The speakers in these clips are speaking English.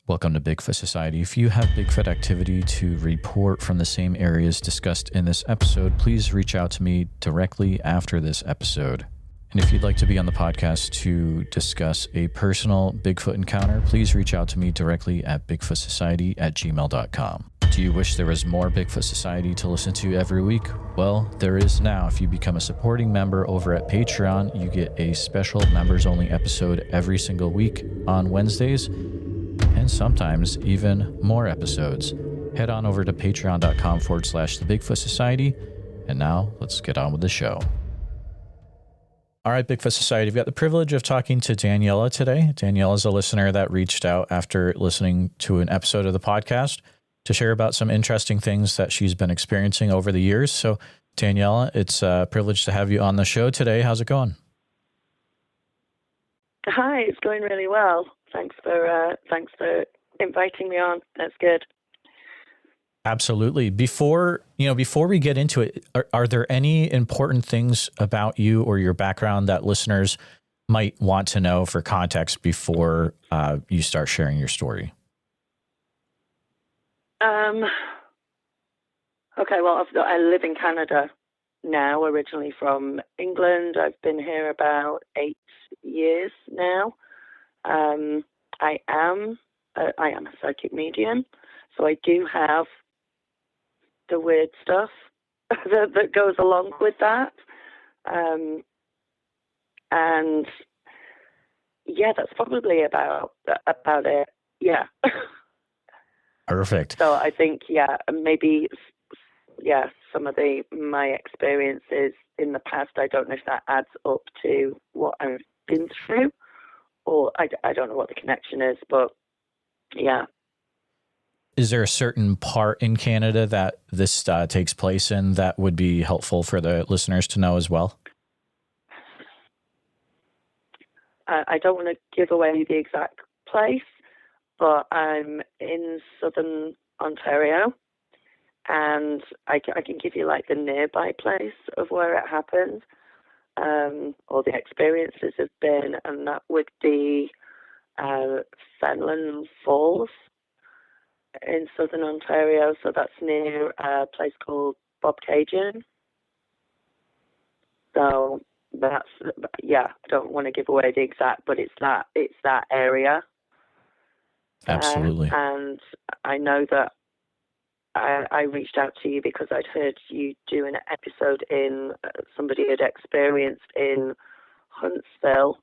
Welcome to Bigfoot Society. If you have Bigfoot activity to report from the same areas discussed in this episode, please reach out to me directly after this episode. And if you'd like to be on the podcast to discuss a personal Bigfoot encounter, please reach out to me directly at bigfootsociety@gmail.com. Do you wish there was more Bigfoot Society to listen to every week? Well, there is now. If you become a supporting member over at Patreon, you get a special members-only episode every single week on Wednesdays, and sometimes even more episodes. Head on over to patreon.com/the Bigfoot Society. And now let's get on with the show. All right, Bigfoot Society, we've got the privilege of talking to Daniella today. Daniella is a listener that reached out after listening to an episode of the podcast to share about some interesting things that she's been experiencing over the years. So Daniella, it's a privilege to have you on the show today. How's it going? Hi, it's going really well. Thanks for inviting me on. That's good. Absolutely. Before we get into it, are there any important things about you or your background that listeners might want to know for context before you start sharing your story? Okay, well, I live in Canada now, originally from England. I've been here about 8 years now. I am a psychic medium, so I do have the weird stuff that goes along with that. And yeah, that's probably about it. Yeah. Perfect. So I think, some of my experiences in the past, I don't know if that adds up to what I've been through, or I don't know what the connection is, but yeah. Is there a certain part in Canada that this takes place in that would be helpful for the listeners to know as well? I don't want to give away the exact place, but I'm in southern Ontario, and I can give you like the nearby place of where it happened, or the experiences have been, and that would be Fenland Falls in southern Ontario. So that's near a place called Bobcaygeon. So that's, I don't want to give away the exact, but it's that area. Absolutely. And I know that I reached out to you because I'd heard you do an episode in somebody had experienced in Huntsville,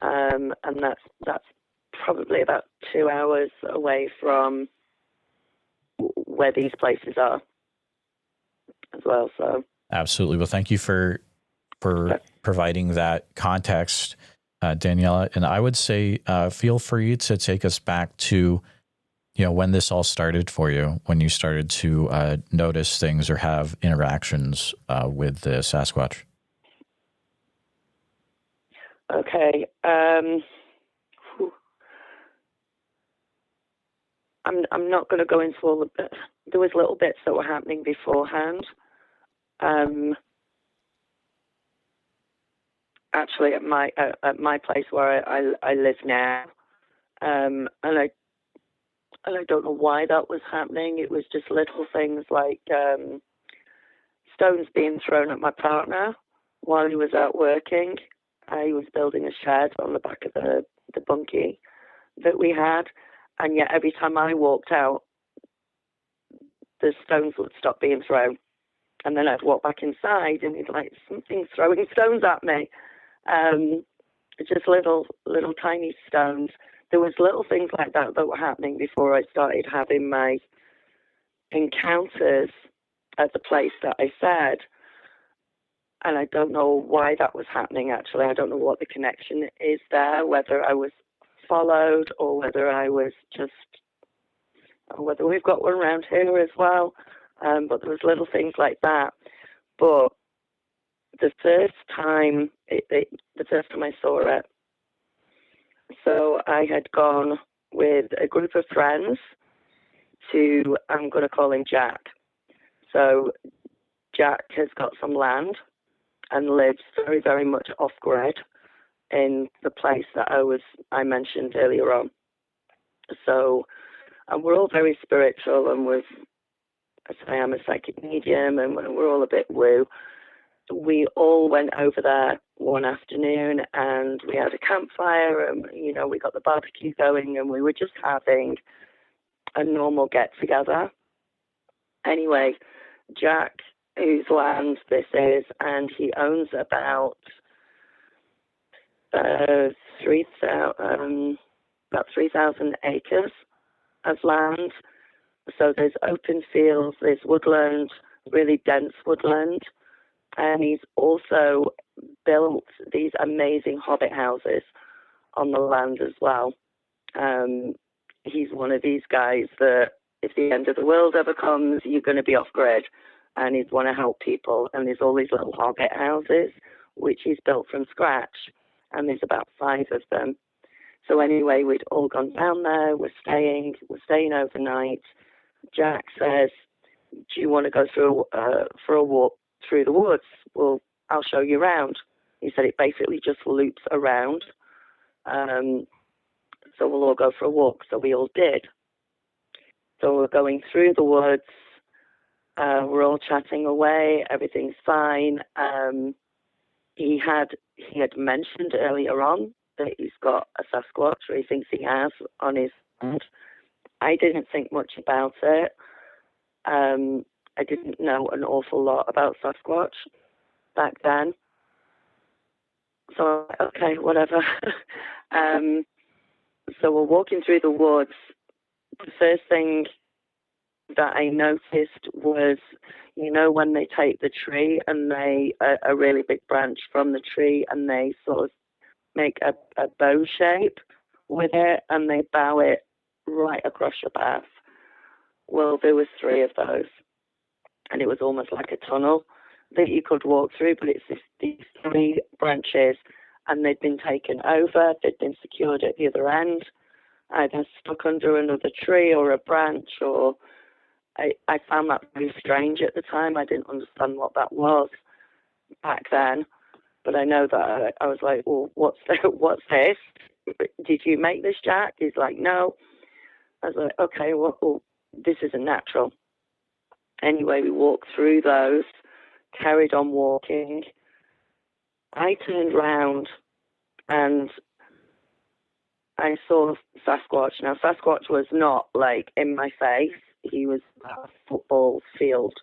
and that's probably about 2 hours away from where these places are as well. So absolutely. Well, thank you for providing that context, Daniella. And I would say, feel free to take us back to, when this all started for you, when you started to notice things or have interactions with the Sasquatch. Okay. I'm not going to go into all of it. There was little bits that were happening beforehand. Actually, at my place where I live now, and I don't know why that was happening. It was just little things like stones being thrown at my partner while he was out working. He was building a shed on the back of the bunkie that we had, and yet every time I walked out, the stones would stop being thrown. And then I'd walk back inside, and he'd like, something's throwing stones at me. Just little tiny stones. There was little things like that were happening before I started having my encounters at the place that I said. And I don't know why that was happening, actually. I don't know what the connection is there, whether I was followed or whether I was just, or whether we've got one around here as well. But there was little things like that. But the first time I saw it, so I had gone with a group of friends to, I'm going to call him Jack. So Jack has got some land and lives very, very much off-grid in the place that I mentioned earlier on. So, and we're all very spiritual, and I am a psychic medium, and we're all a bit woo. We all went over there one afternoon, and we had a campfire, and we got the barbecue going, and we were just having a normal get together. Anyway, Jack, whose land this is, and he owns about 3,000 acres of land. So there's open fields, there's woodland, really dense woodland, and he's also built these amazing hobbit houses on the land as well. He's one of these guys that if the end of the world ever comes, you're going to be off grid, and he'd want to help people. And there's all these little hobbit houses, which he's built from scratch, and there's about 5 of them. So anyway, we'd all gone down there. We're staying overnight. Jack says, "Do you want to go through for a walk through the woods? Well, I'll show you around." He said it basically just loops around. So we'll all go for a walk. So we all did. So we're going through the woods. We're all chatting away. Everything's fine. He had mentioned earlier on that he's got a Sasquatch, or he thinks he has, on his land. I didn't think much about it. I didn't know an awful lot about Sasquatch back then. So, okay, whatever. So we're walking through the woods. The first thing that I noticed was, when they take the tree and a really big branch from the tree, and they sort of make a bow shape with it, and they bow it right across your path. Well, there was 3 of those, and it was almost like a tunnel that you could walk through, but it's these 3 branches, and they'd been taken over, they'd been secured at the other end, either stuck under another tree or a branch, or I found that very strange at the time. I didn't understand what that was back then, but I know that I was like, well, what's this? Did you make this, Jack? He's like, no. I was like, okay, well, this isn't natural. Anyway, we walked through those, carried on walking. I turned round and I saw Sasquatch. Now, Sasquatch was not like in my face. He was about a football field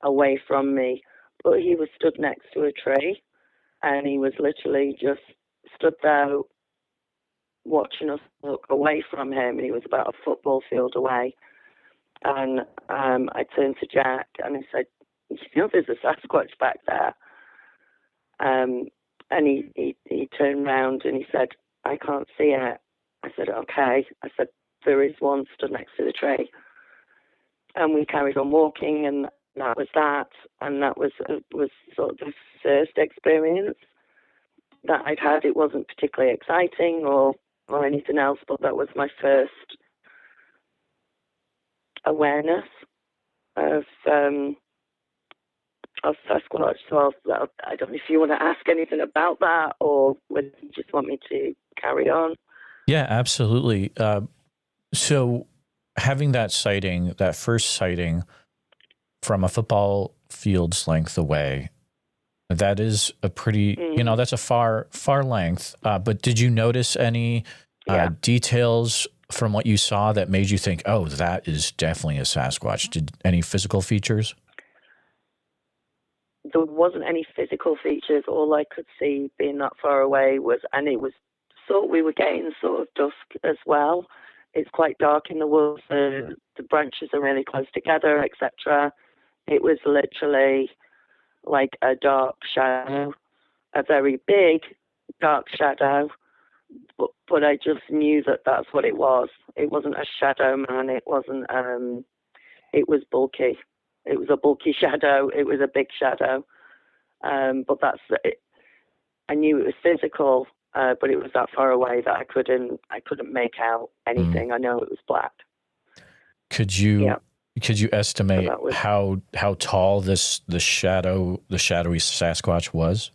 away from me, but he was stood next to a tree, and he was literally just stood there watching us look away from him, and he was about a football field away. And I turned to Jack and I said, there's a Sasquatch back there. And he turned round and he said, I can't see it. I said, okay. I said, there is one stood next to the tree. And we carried on walking, and that was that. And that was sort of the first experience that I'd had. It wasn't particularly exciting or anything else, but that was my first awareness of Sasquatch. So I don't know if you want to ask anything about that, or whether you just want me to carry on. Yeah, absolutely. So having that sighting, that first sighting from a football field's length away, that is a pretty, that's a far length. But did you notice any details from what you saw that made you think, oh, that is definitely a Sasquatch? Did any physical features? There wasn't any physical features. All I could see being that far away was, and it was we were getting sort of dusk as well. It's quite dark in the woods. The branches are really close together, etc. It was literally like a dark shadow, a very big dark shadow. But I just knew that that's what it was. It wasn't a shadow man. It wasn't. It was bulky. It was a bulky shadow. It was a big shadow. But that's it. I knew it was physical, but it was that far away that I couldn't make out anything. I know it was black. Could you estimate how tall the shadowy Sasquatch was?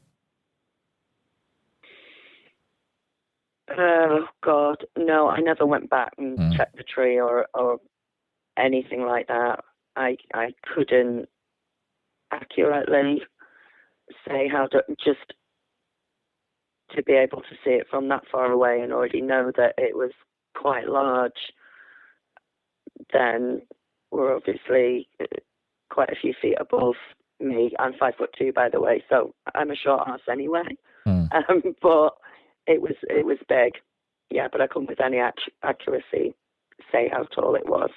Oh God, no! I never went back and Mm. checked the tree or anything like that. I couldn't accurately say how to just to be able to see it from that far away and already know that it was quite large. Then we're obviously quite a few feet above me. I'm 5'2", by the way, so I'm a short ass anyway. Mm. But it was big, yeah. But I couldn't with any accuracy say how tall it was.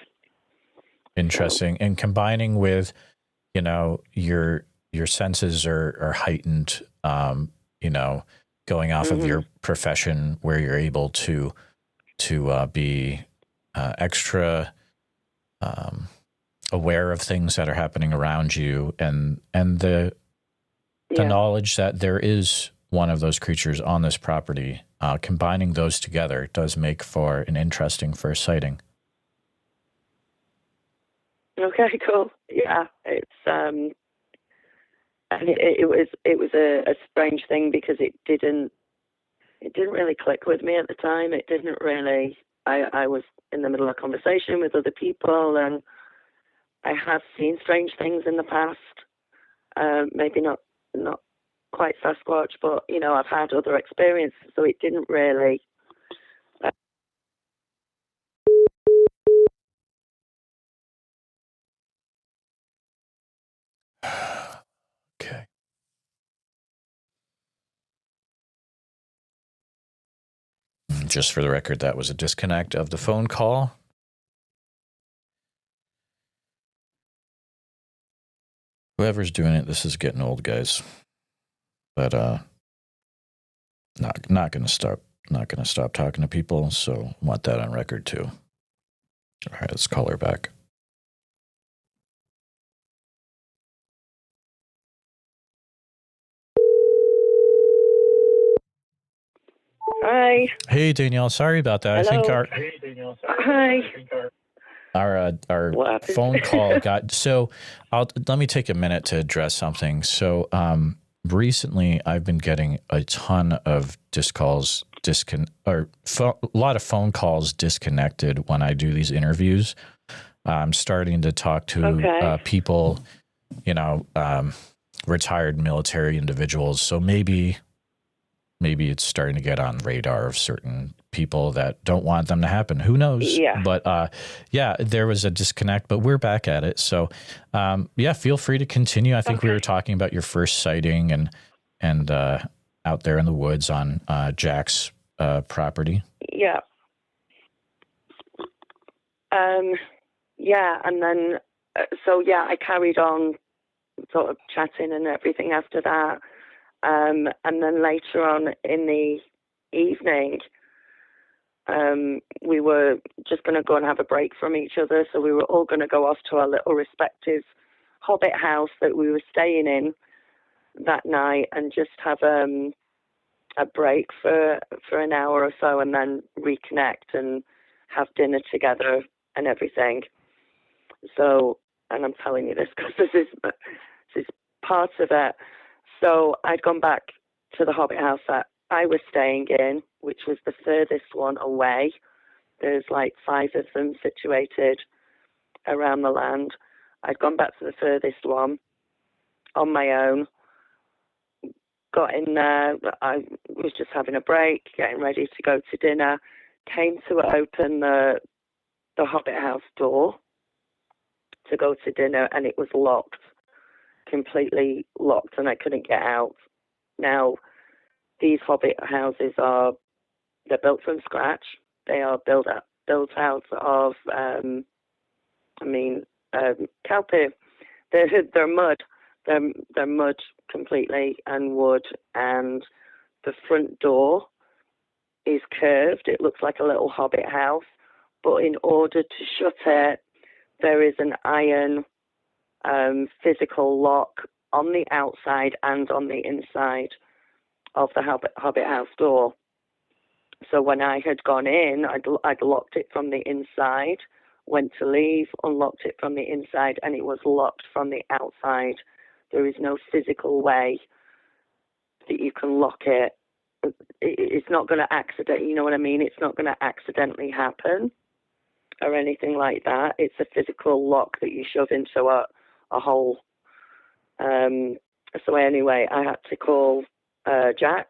Interesting. So. And combining with, you know, your senses are heightened. You know, going off of your profession, where you're able to be extra aware of things that are happening around you, and the knowledge that there is one of those creatures on this property. Combining those together does make for an interesting first sighting. Okay, cool. Yeah, it's and it was a strange thing because it didn't really click with me at the time. It didn't really. I was in the middle of a conversation with other people, and I have seen strange things in the past. Maybe not quite Sasquatch, but you know, I've had other experiences, so it didn't really. Okay. Just for the record, that was a disconnect of the phone call. Whoever's doing it, this is getting old, guys. But not gonna stop. Not gonna stop talking to people. So want that on record too. All right, let's call her back. Hi. Hey, Danielle. Sorry about that. Hello. I think our phone call got. So let me take a minute to address something. So recently, I've been getting a ton of a lot of phone calls disconnected when I do these interviews. I'm starting to talk to people, you know, retired military individuals. So maybe it's starting to get on the radar of certain people that don't want them to happen. Who knows? Yeah. But yeah, there was a disconnect, but we're back at it. So yeah, feel free to continue. I think we were talking about your first sighting and out there in the woods on Jack's property. Yeah. Yeah, and then so yeah, I carried on sort of chatting and everything after that. And then later on in the evening, we were just going to go and have a break from each other. So we were all going to go off to our little respective hobbit house that we were staying in that night and just have a break for an hour or so and then reconnect and have dinner together and everything. So, and I'm telling you this because this is part of it. So I'd gone back to the hobbit house that I was staying in, which was the furthest one away. There's like 5 of them situated around the land. I'd gone back to the furthest one on my own, got in there. I was just having a break, getting ready to go to dinner, came to open the hobbit house door to go to dinner, and it was locked, completely locked, and I couldn't get out. Now, these hobbit houses they're built from scratch. They are built out of, cowpoo. They're mud. They're mud completely and wood, and the front door is curved. It looks like a little hobbit house, but in order to shut it, there is an iron physical lock on the outside and on the inside of the hobbit house door. So when I had gone in, I'd locked it from the inside, went to leave, unlocked it from the inside, and it was locked from the outside. There is no physical way that you can lock it it's not going to accident. You know what I mean? It's not going to accidentally happen or anything like that. It's a physical lock that you shove into a hole. So anyway, I had to call Jack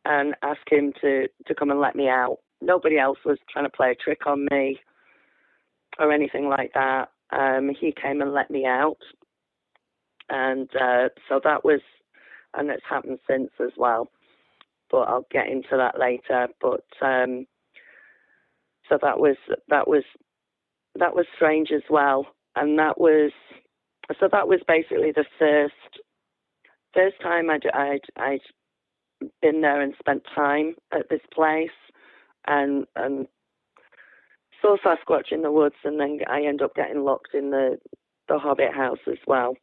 and ask him to come and let me out. Nobody else was trying to play a trick on me or anything like that. He came and let me out. And so that was, and it's happened since as well, but I'll get into that later. But so that was strange as well. And that was basically the first time I'd been there and spent time at this place, and saw Sasquatch in the woods, and then I end up getting locked in the Hobbit house as well.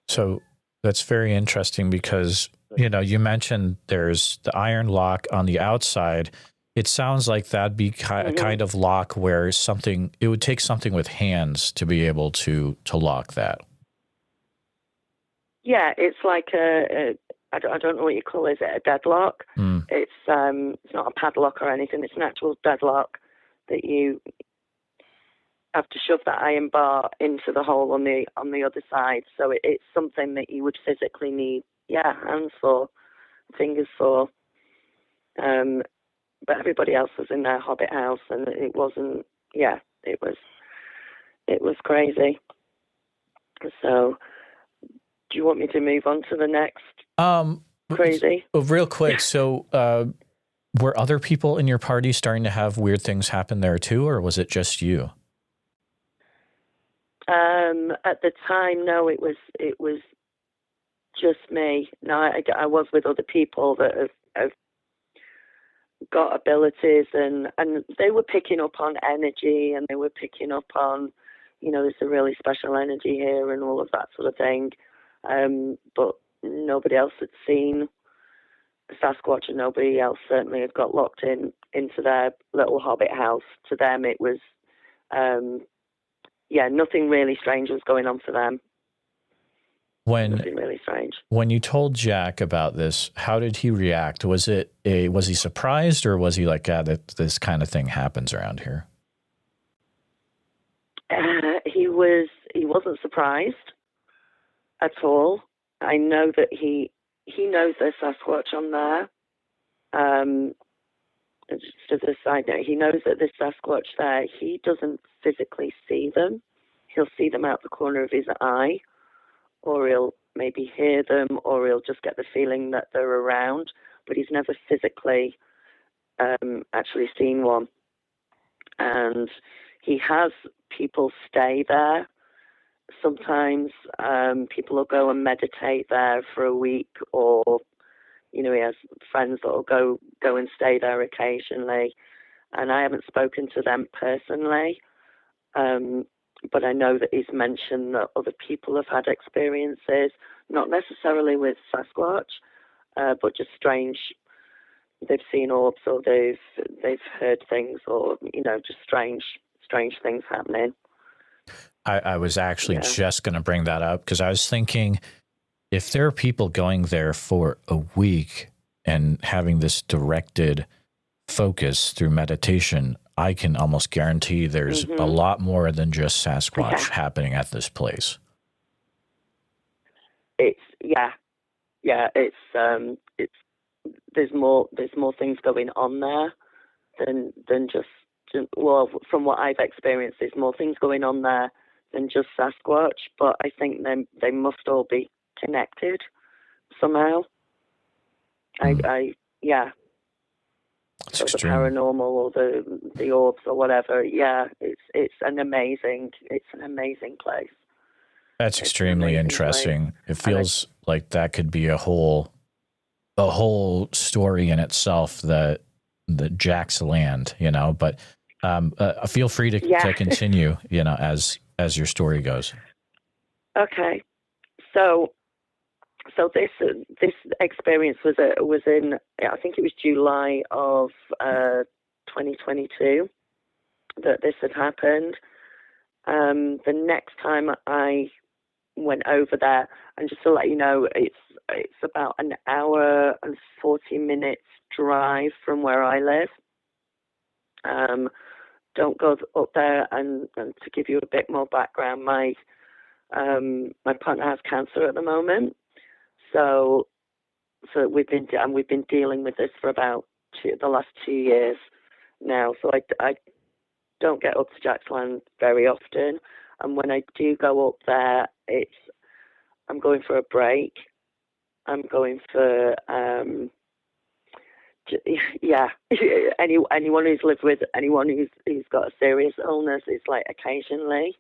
So that's very interesting because, you know, you mentioned there's the iron lock on the outside. It sounds like that'd be a kind of lock where it would take something with hands to be able to lock that. Yeah, it's like I don't know what you call it. Is it a deadlock? It's not a padlock or anything. It's an actual deadlock that you have to shove that iron bar into the hole on the other side. So it's something that you would physically need, hands for, fingers for. But everybody else was in their Hobbit house, and it wasn't. Yeah, it was crazy. So, do you want me to move on to the next crazy? Real quick. So, were other people in your party starting to have weird things happen there too, or was it just you? At the time, no, it was just me. No, I was with other people that have got abilities, and they were picking up on energy, and they were picking up on, there's a really special energy here and all of that sort of thing. But nobody else had seen Sasquatch, and nobody else certainly had got locked into their little Hobbit house. To them, it was, nothing really strange was going on for them. Nothing really strange. When you told Jack about this, how did he react? Was he surprised, or was he like, that this kind of thing happens around here? He wasn't surprised at all. I know that he knows there's Sasquatch on there. Just as a side note, he knows that there's Sasquatch there. He doesn't physically see them. He'll see them out the corner of his eye, or he'll maybe hear them, or he'll just get the feeling that they're around, but he's never physically actually seen one. And he has people stay there. Sometimes people will go and meditate there for a week, or, he has friends that will go and stay there occasionally. And I haven't spoken to them personally, but I know that he's mentioned that other people have had experiences, not necessarily with Sasquatch, but just strange. They've seen orbs, or they've heard things, or just strange things happening. I was actually just going to bring that up, because I was thinking, if there are people going there for a week and having this directed focus through meditation, I can almost guarantee there's a lot more than just Sasquatch happening at this place. It's there's more things going on there than just, well, from what I've experienced, there's more things going on there than just Sasquatch, but I think they must all be connected somehow. It's so extreme. The paranormal, or the orbs, or whatever. It's an amazing place. That's extremely interesting. It feels like that could be a whole story in itself, that Jack's land, but feel free to continue, as your story goes. Okay. So this experience was in, I think it was July of 2022 that this had happened. The next time I went over there. And just to let you know, it's about an hour and 40 minutes drive from where I live. Don't go up there. And to give you a bit more background, my partner has cancer at the moment, so we've been dealing with this for about the last 2 years now. So I don't get up to Jacksland very often, and when I do go up there, I'm going for a break. I'm going for anyone who's lived with anyone who's got a serious illness, it's like occasionally.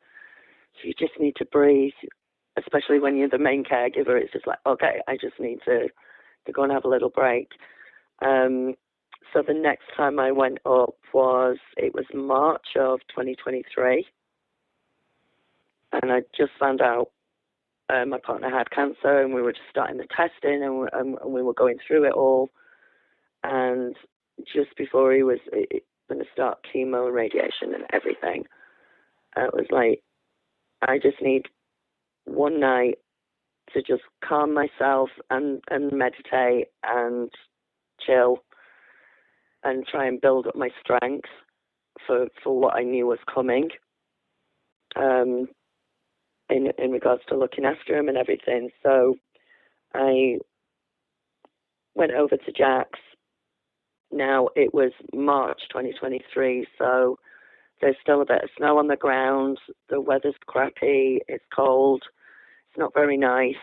So you just need to breathe, especially when you're the main caregiver. It's just like, okay, I just need to go and have a little break. So the next time I went up was March of 2023. And I just found out my partner had cancer, and we were just starting the testing, and we were going through it all. And just before he was going to start chemo and radiation and everything, it was like, I just need one night to just calm myself and meditate and chill and try and build up my strength for what I knew was coming, in regards to looking after him and everything. So I went over to Jack's. Now it was March 2023, so there's still a bit of snow on the ground. The weather's crappy. It's cold. It's not very nice.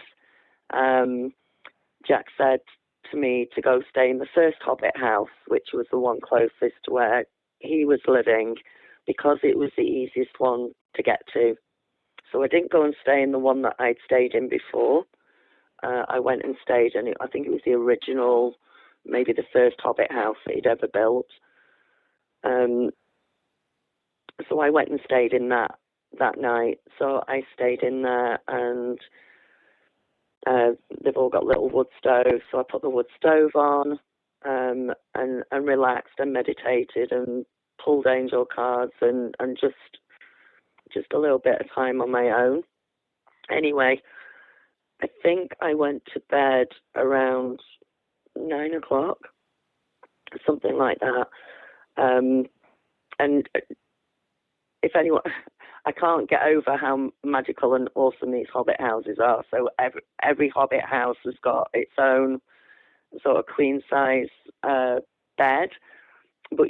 Jack said to me to go stay in the first Hobbit house, which was the one closest to where he was living, because it was the easiest one to get to. So I didn't go and stay in the one that I'd stayed in before. I went and stayed in it. I think it was the original, maybe the first Hobbit house that he'd ever built. So I went and stayed in that night. So I stayed in there, and they've all got little wood stoves. So I put the wood stove on, and relaxed and meditated and pulled angel cards and just a little bit of time on my own. Anyway, I think I went to bed around 9 o'clock, something like that. And if anyone, I can't get over how magical and awesome these Hobbit houses are. So every Hobbit house has got its own sort of queen size bed, but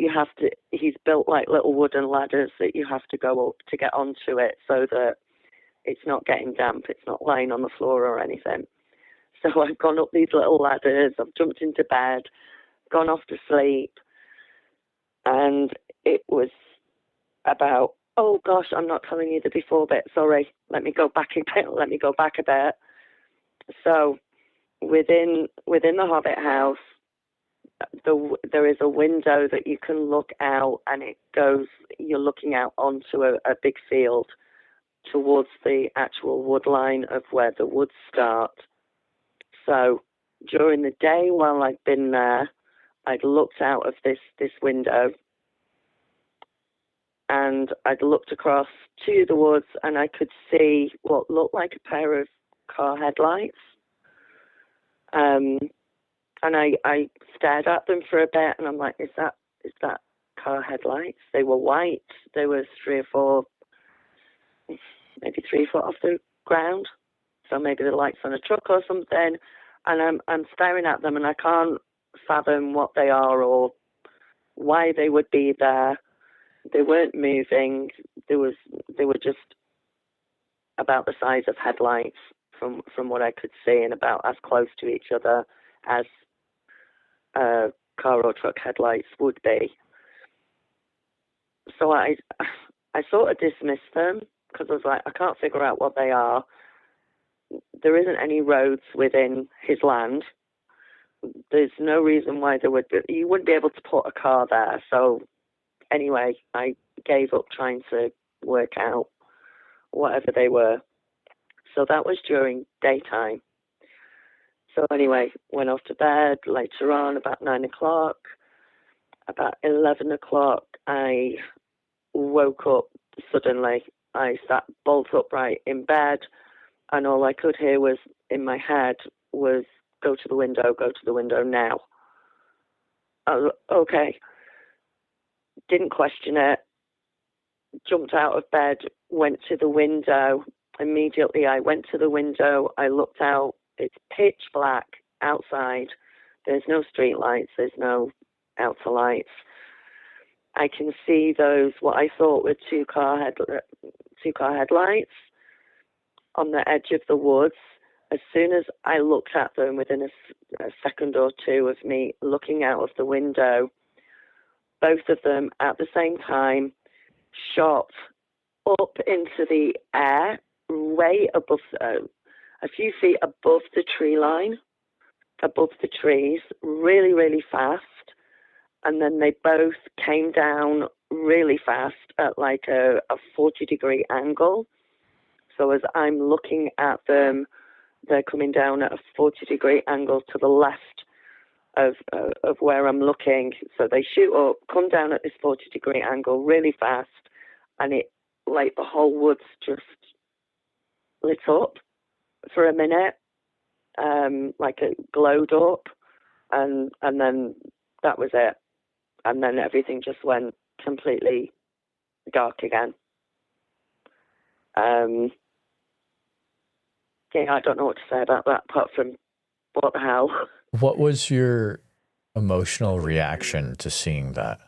he's built like little wooden ladders that you have to go up to get onto it, so that it's not getting damp, it's not lying on the floor or anything. So I've gone up these little ladders, I've jumped into bed, gone off to sleep, and it was about, oh gosh, I'm not telling you the before bit, sorry, let me go back a bit. So within the Hobbit house, there is a window that you can look out, and you're looking out onto a big field towards the actual wood line of where the woods start. So during the day while I'd been there, I'd looked out of this window, and I'd looked across to the woods, and I could see what looked like a pair of car headlights. And I stared at them for a bit, and I'm like, is that car headlights? They were white. They were 3 or 4, maybe 3 foot off the ground. So maybe the lights on a truck or something. And I'm staring at them, and I can't fathom what they are or why they would be there. They weren't moving. They were just about the size of headlights from what I could see, and about as close to each other as car or truck headlights would be. So I sort of dismissed them, because I was like, I can't figure out what they are. There isn't any roads within his land. There's no reason why there would be. You wouldn't be able to put a car there. So anyway, I gave up trying to work out whatever they were. So that was during daytime. So anyway, went off to bed. Later on, about 9 o'clock, about 11 o'clock, I woke up suddenly. I sat bolt upright in bed, and all I could hear was in my head was, go to the window now. Okay. Didn't question it. Jumped out of bed, went to the window. Immediately I went to the window, I looked out, it's pitch black outside. There's no street lights, there's no outer lights. I can see those, what I thought were two-car headlights on the edge of the woods. As soon as I looked at them, within a second or two of me looking out of the window, both of them at the same time shot up into the air, way above, a few feet above the tree line, above the trees, really, really fast. And then they both came down really fast at like a 40-degree angle. So as I'm looking at them, they're coming down at a 40-degree angle to the left of where I'm looking. So they shoot up, come down at this 40-degree angle really fast, and it, like the whole woods just lit up for a minute, like it glowed up, and then that was it. And then everything just went completely dark again. Yeah, I don't know what to say about that, apart from what the hell. What was your emotional reaction to seeing that?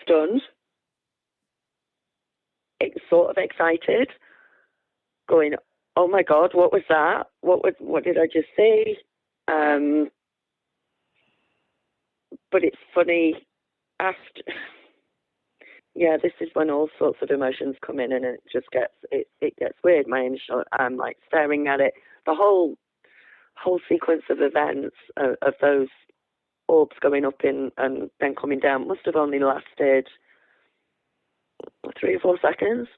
Stunned. Sort of excited. Going, oh my God, what was that? What did I just see? But it's funny, after, yeah, this is when all sorts of emotions come in, and it just gets, it gets weird. My initial, I'm like staring at it. The whole sequence of events of those orbs going up in and then coming down must have only lasted 3 or 4 seconds.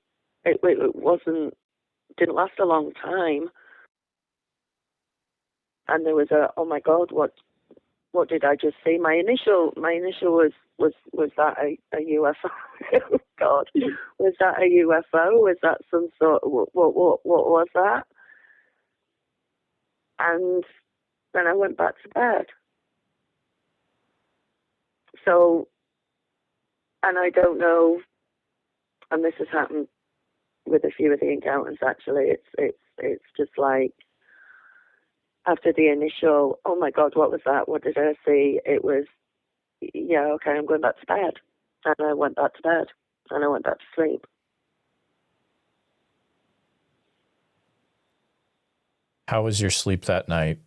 It didn't last a long time. And there was a, oh my God, what did I just see? My initial was that a UFO? Oh God, was that a UFO? Was that some sort of, what was that? And then I went back to bed. So, and I don't know, and this has happened with a few of the encounters actually. It's just like, after the initial, oh my God, what was that? What did I see? It was, yeah, okay, I'm going back to bed. And I went back to bed. And I went back to sleep. How was your sleep that night?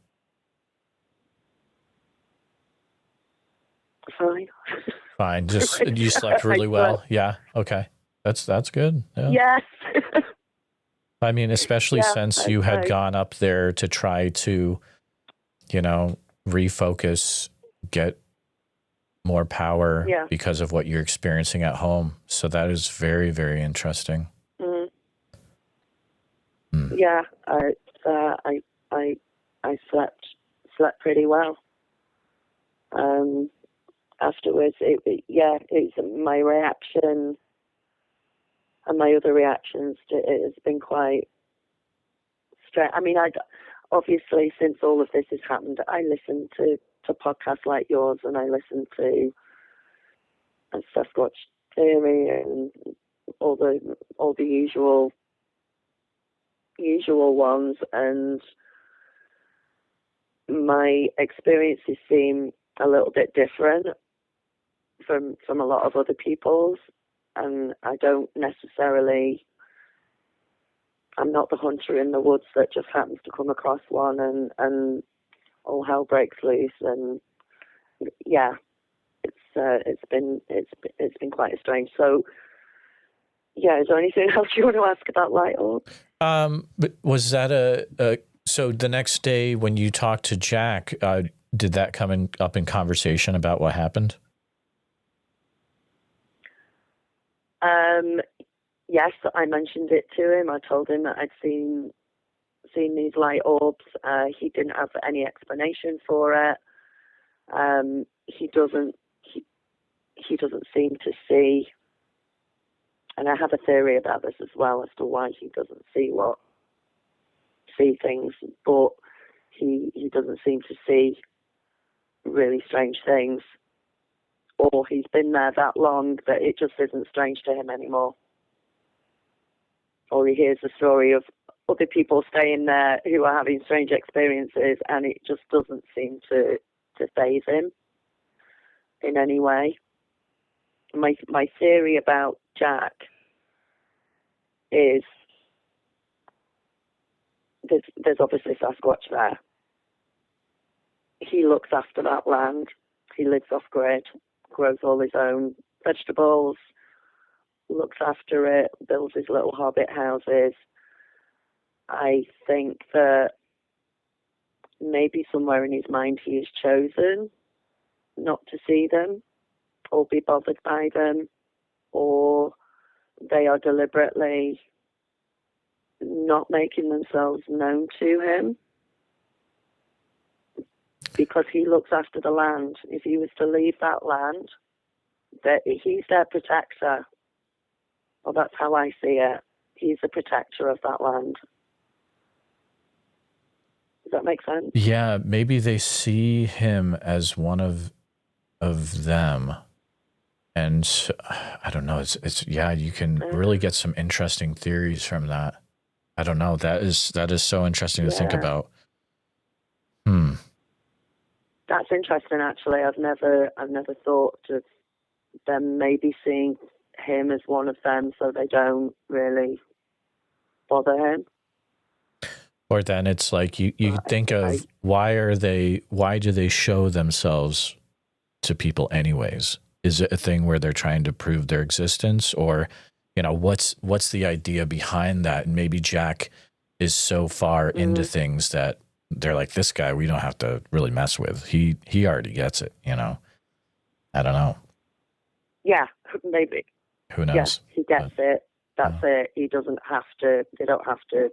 Fine. Fine. Just you slept really well. Yeah. Okay. That's good. Yeah. Yes. I mean, especially since you had gone up there to try to, refocus, get more power because of what you're experiencing at home. So that is very, very interesting. Mm. Yeah, I slept pretty well. Afterwards, it's my reaction and my other reactions to it has been quite strange. I mean, obviously, since all of this has happened, I listen to podcasts like yours, and I listen to Sasquatch theory and all the usual ones, and my experiences seem a little bit different from a lot of other people's, and I don't necessarily, I'm not the hunter in the woods that just happens to come across one and all hell breaks loose. And yeah, it's been quite strange. So yeah, is there anything else you want to ask about light orbs? But was that so the next day when you talked to Jack, did that come up in conversation about what happened? Yes, I mentioned it to him. I told him that I'd seen these light orbs. He didn't have any explanation for it. He doesn't seem to see And I have a theory about this as well as to why he doesn't see things, but he doesn't seem to see really strange things, or he's been there that long that it just isn't strange to him anymore. Or he hears the story of other people staying there who are having strange experiences, and it just doesn't seem to faze him in any way. My theory about Jack is there's obviously Sasquatch there. He looks after that land. He lives off-grid, grows all his own vegetables, looks after it, builds his little hobbit houses. I think that maybe somewhere in his mind he has chosen not to see them or be bothered by them, or they are deliberately not making themselves known to him because he looks after the land. If he was to leave that land, that he's their protector. Well, that's how I see it. He's the protector of that land. Does that make sense? Yeah, maybe they see him as one of them. And I don't know. It's yeah, you can really get some interesting theories from that. I don't know. That is so interesting to think about. That's interesting, actually. I've never thought of them maybe seeing him as one of them, so they don't really bother him. Or then it's like you think of why do they show themselves to people anyways? Is it a thing where they're trying to prove their existence, or what's the idea behind that? And maybe Jack is so far into things that they're like, this guy we don't have to really mess with. He already gets it, I don't know. Yeah, maybe. Who knows? Yeah, he gets it. That's it. He doesn't have to. They don't have to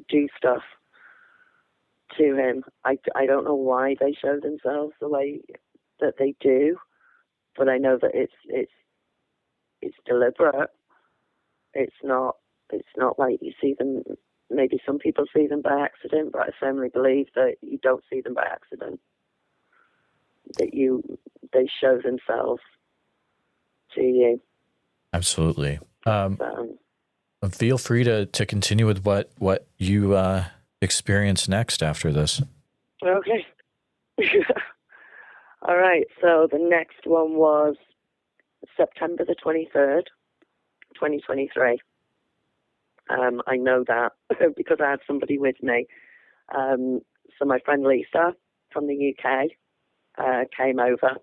do stuff to him. I don't know why they show themselves the way that they do, but I know that it's deliberate. It's not like you see them. Maybe some people see them by accident, but I firmly believe that you don't see them by accident. That they show themselves to you. Absolutely. Feel free to continue with what you experience next after this. Okay. All right. So the next one was September the 23rd, 2023. I know that because I had somebody with me. So my friend Lisa from the UK came over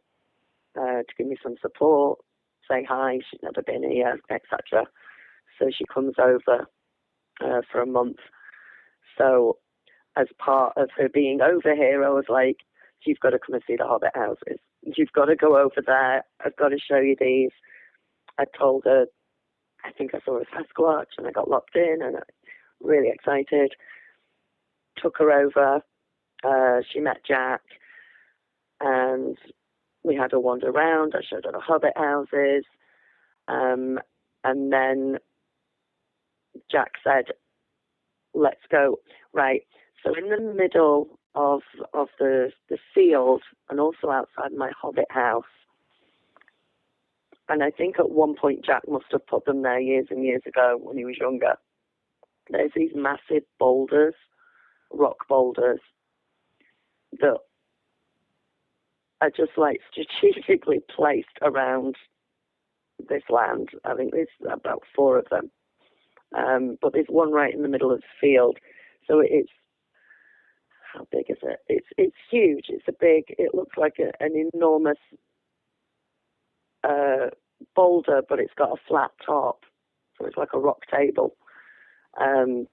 to give me some support, say hi. She'd never been here, etc. So she comes over for a month. So as part of her being over here, I was like, you've got to come and see the Hobbit houses. You've got to go over there. I've got to show you these. I told her, I think I saw a Sasquatch, and I got locked in, and I really excited. Took her over. She met Jack, and we had a wander around. I showed her the Hobbit houses. And then Jack said, let's go. Right. So in the middle of the field, and also outside my Hobbit house, and I think at one point Jack must have put them there years and years ago when he was younger, there's these massive boulders, rock boulders, that are just like strategically placed around this land. I think there's about 4 of them. But there's one right in the middle of the field. So it's, how big is it? It's huge. It looks like an enormous boulder, but it's got a flat top. So it's like a rock table. And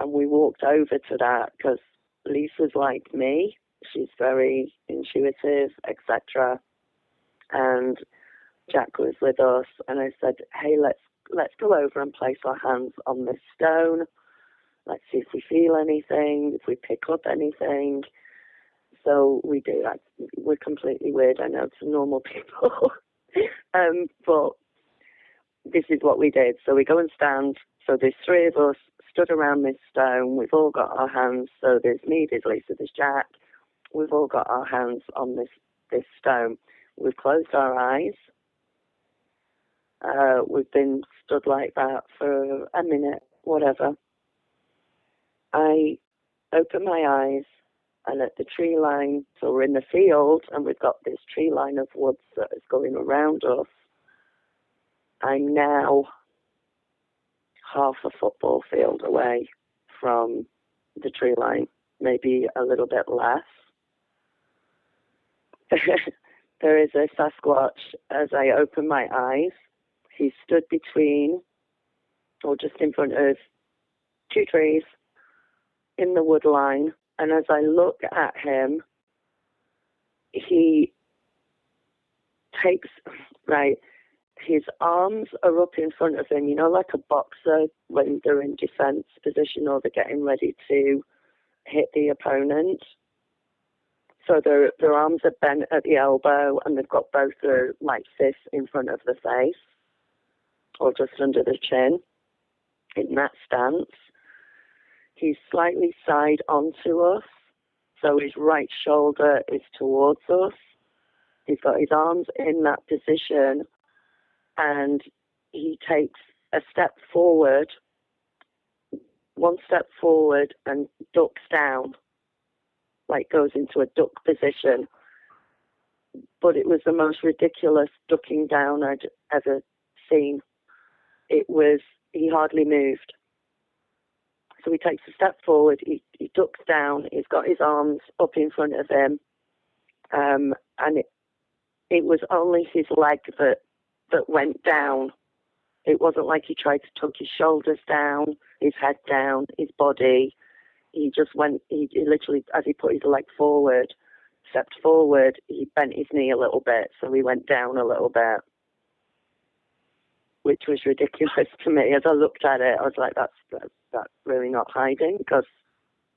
we walked over to that because Lisa's like me. She's very intuitive, etc. And Jack was with us, and I said, hey, let's go over and place our hands on this stone. Let's see if we feel anything, if we pick up anything. So we do. We're completely weird, I know, to normal people. But this is what we did. So we go and stand. So there's three of us stood around this stone. We've all got our hands. So there's me, there's Lisa, there's Jack. We've all got our hands on this stone. We've closed our eyes. We've been stood like that for a minute, whatever. I open my eyes, and at the tree line, so we're in the field, and we've got this tree line of woods that is going around us. I'm now half a football field away from the tree line, maybe a little bit less. There is a Sasquatch as I open my eyes. He stood between, or just in front of, two trees in the wood line. And as I look at him, he takes, right, his arms are up in front of him, you know, like a boxer when they're in defense position or they're getting ready to hit the opponent. So their arms are bent at the elbow and they've got both their like fists in front of the face or just under the chin in that stance. He's slightly side onto us, so his right shoulder is towards us. He's got his arms in that position, and he takes a step forward, one step forward, and ducks down, like goes into a duck position. But it was the most ridiculous ducking down I'd ever seen. He hardly moved. So he takes a step forward, he ducks down, he's got his arms up in front of him, and it was only his leg that went down. It wasn't like he tried to tuck his shoulders down, his head down, his body. He just went, he literally, as he put his leg forward, stepped forward, he bent his knee a little bit, so he went down a little bit, which was ridiculous to me. As I looked at it, I was like, that's really not hiding, because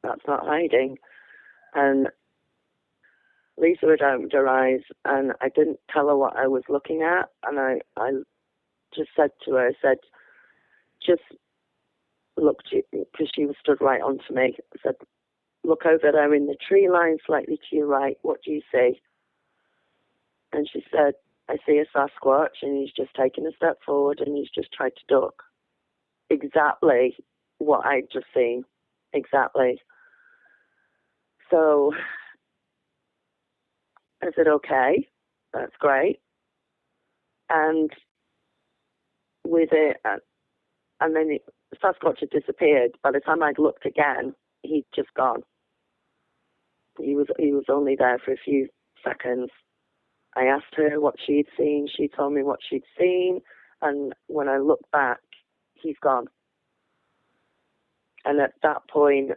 that's not hiding. And Lisa had opened her eyes, and I didn't tell her what I was looking at, and I just said to her, I said, just look, because she was stood right onto me. I said, look over there in the tree line, slightly to your right, what do you see? And she said, I see a Sasquatch, and he's just taken a step forward, and he's just tried to duck. Exactly what I'd just seen. Exactly. So I said, okay, that's great. And with it, and then the Sasquatch had disappeared. By the time I'd looked again, he'd just gone. He was only there for a few seconds. I asked her what she'd seen. She told me what she'd seen. And when I looked back, he's gone. And at that point,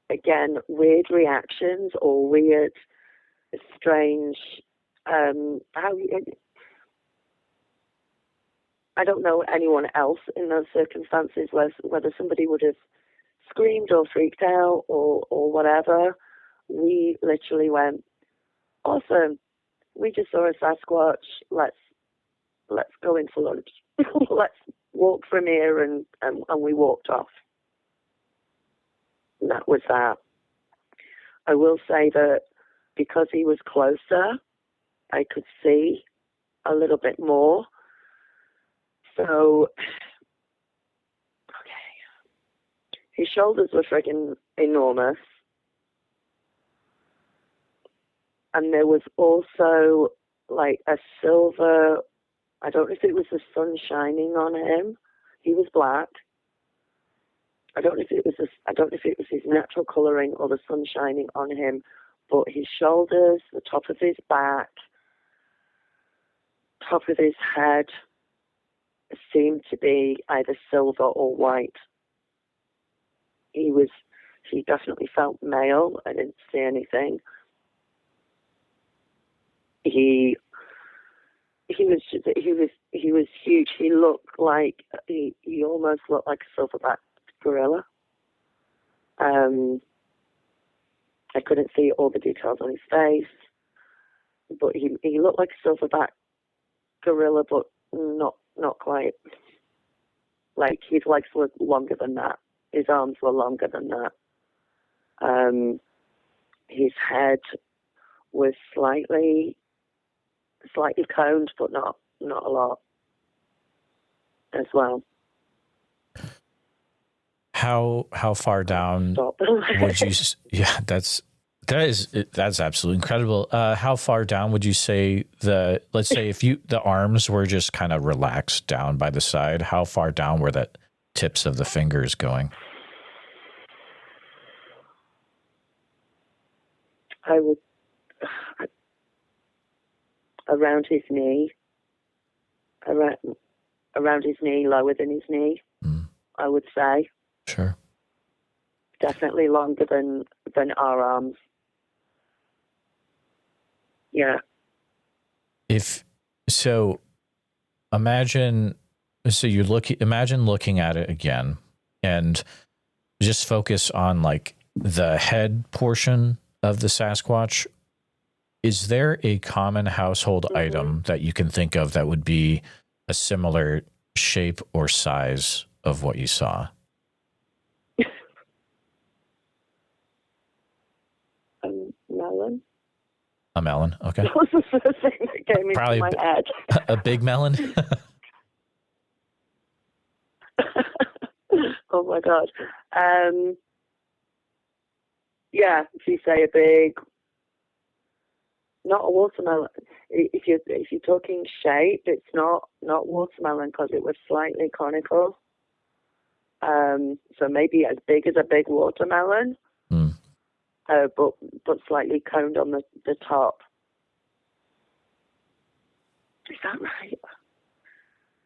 again, weird reactions or weird, strange, I don't know anyone else in those circumstances whether somebody would have screamed or freaked out or whatever. We literally went, awesome, we just saw a Sasquatch, let's go in for lunch. Let's walk from here, and we walked off. And that was that. I will say that because he was closer, I could see a little bit more. So, okay. His shoulders were friggin' enormous. And there was also like a silver, I don't know if it was the sun shining on him. He was black. I don't know if it was his natural coloring or the sun shining on him, but his shoulders, the top of his back, top of his head seemed to be either silver or white. He definitely felt male. I didn't see anything. He was huge. He looked like he almost looked like a silverback gorilla. I couldn't see all the details on his face, but he looked like a silverback gorilla, but not quite. Like, his legs were longer than that. His arms were longer than that. His head was slightly coned, but not a lot as well. How far down Stop. would you? Yeah, that's absolutely incredible. How far down would you say let's say if the arms were just kind of relaxed down by the side, how far down were the tips of the fingers going? I would around his knee, around his knee, lower than his knee. I would say. Sure. Definitely longer than our arms. Yeah. Imagine looking at it again and just focus on like the head portion of the Sasquatch. Is there a common household item that you can think of that would be a similar shape or size of what you saw? Melon. A melon, okay. That was the first thing that came into my head. A big melon? Oh my God. Yeah, if you say a big, not a watermelon. If you're talking shape, it's not watermelon because it was slightly conical. So maybe as big as a big watermelon, but slightly coned on the top. Is that right?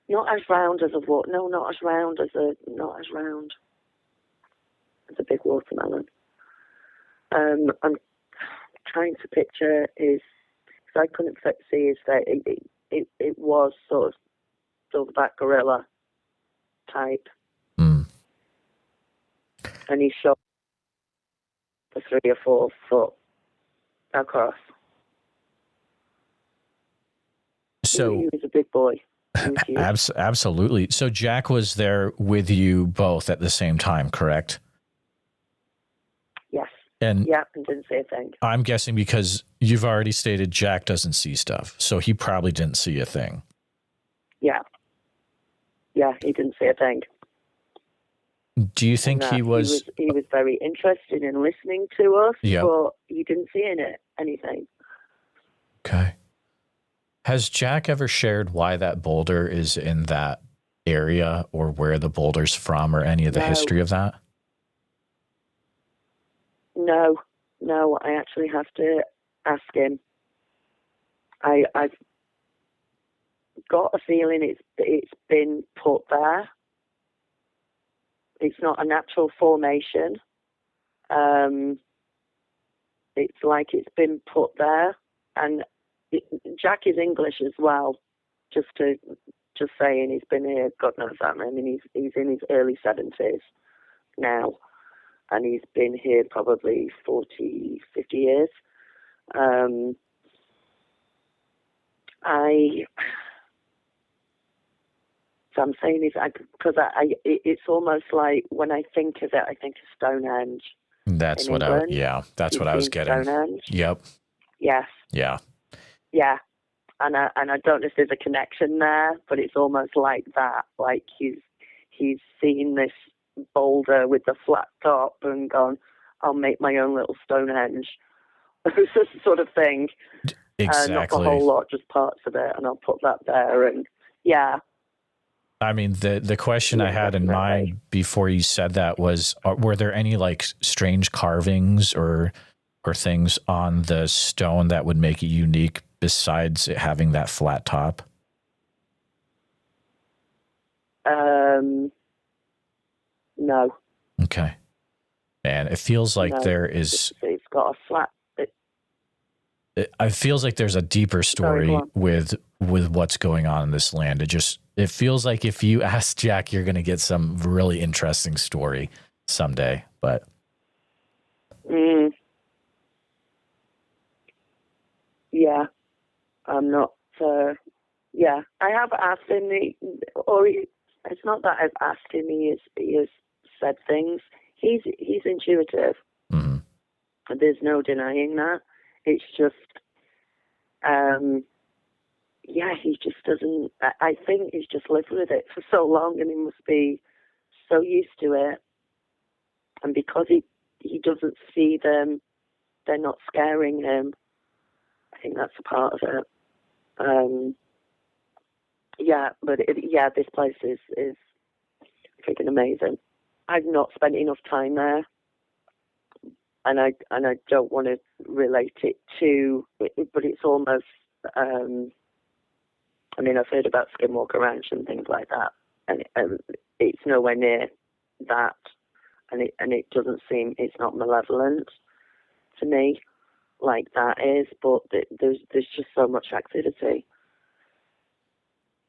Not as round as not as round as a big watermelon. I'm trying to picture because I couldn't see his face. It was sort of that gorilla type, and he shot for 3 or 4 foot across. So he was a big boy. Absolutely. So Jack was there with you both at the same time, correct? Yes. And didn't say a thing. I'm guessing because you've already stated Jack doesn't see stuff, so he probably didn't see a thing. Yeah, he didn't see a thing. Do you think he was very interested in listening to us, Yep. but he didn't see anything. Okay. Has Jack ever shared why that boulder is in that area or where the boulder's from or any of the history of that? No, I actually have to ask him. I've got a feeling it's been put there. It's not a natural formation. It's like it's been put there, and Jack is English as well. Just saying, he's been here, God knows that. I mean, he's in his early 70s now, and he's been here probably 40, 50 years. So I'm saying is because it's almost like when I think of it, I think of Stonehenge. That's what England. that's what I was getting. Stonehenge? Yep. Yes. Yeah. Yeah. And I don't know if there's a connection there, but it's almost like that. Like he's seen this boulder with the flat top and gone, I'll make my own little Stonehenge. It's this sort of thing. Exactly. Not the whole lot, just parts of it, and I'll put that there. And yeah. I mean, the question I had in mind before you said that was, were there any like strange carvings or things on the stone that would make it unique besides it having that flat top? No. Okay. And it feels like there is. It's got a flat. It feels like there's a deeper story with what's going on in this land. It feels like if you ask Jack, you're going to get some really interesting story someday. But yeah, I'm not. Yeah, I have asked him, it's not that I've asked him, he has said things. He's intuitive. Mm-hmm. There's no denying that. It's just, yeah, he just doesn't, I think he's just lived with it for so long and he must be so used to it. And because he doesn't see them, they're not scaring him. I think that's a part of it. Yeah, but this place is freaking amazing. I've not spent enough time there, and I don't want to relate it to, but it's almost. I mean, I've heard about Skinwalker Ranch and things like that, and it's nowhere near that, and it doesn't seem, it's not malevolent to me like that is, but there's just so much activity.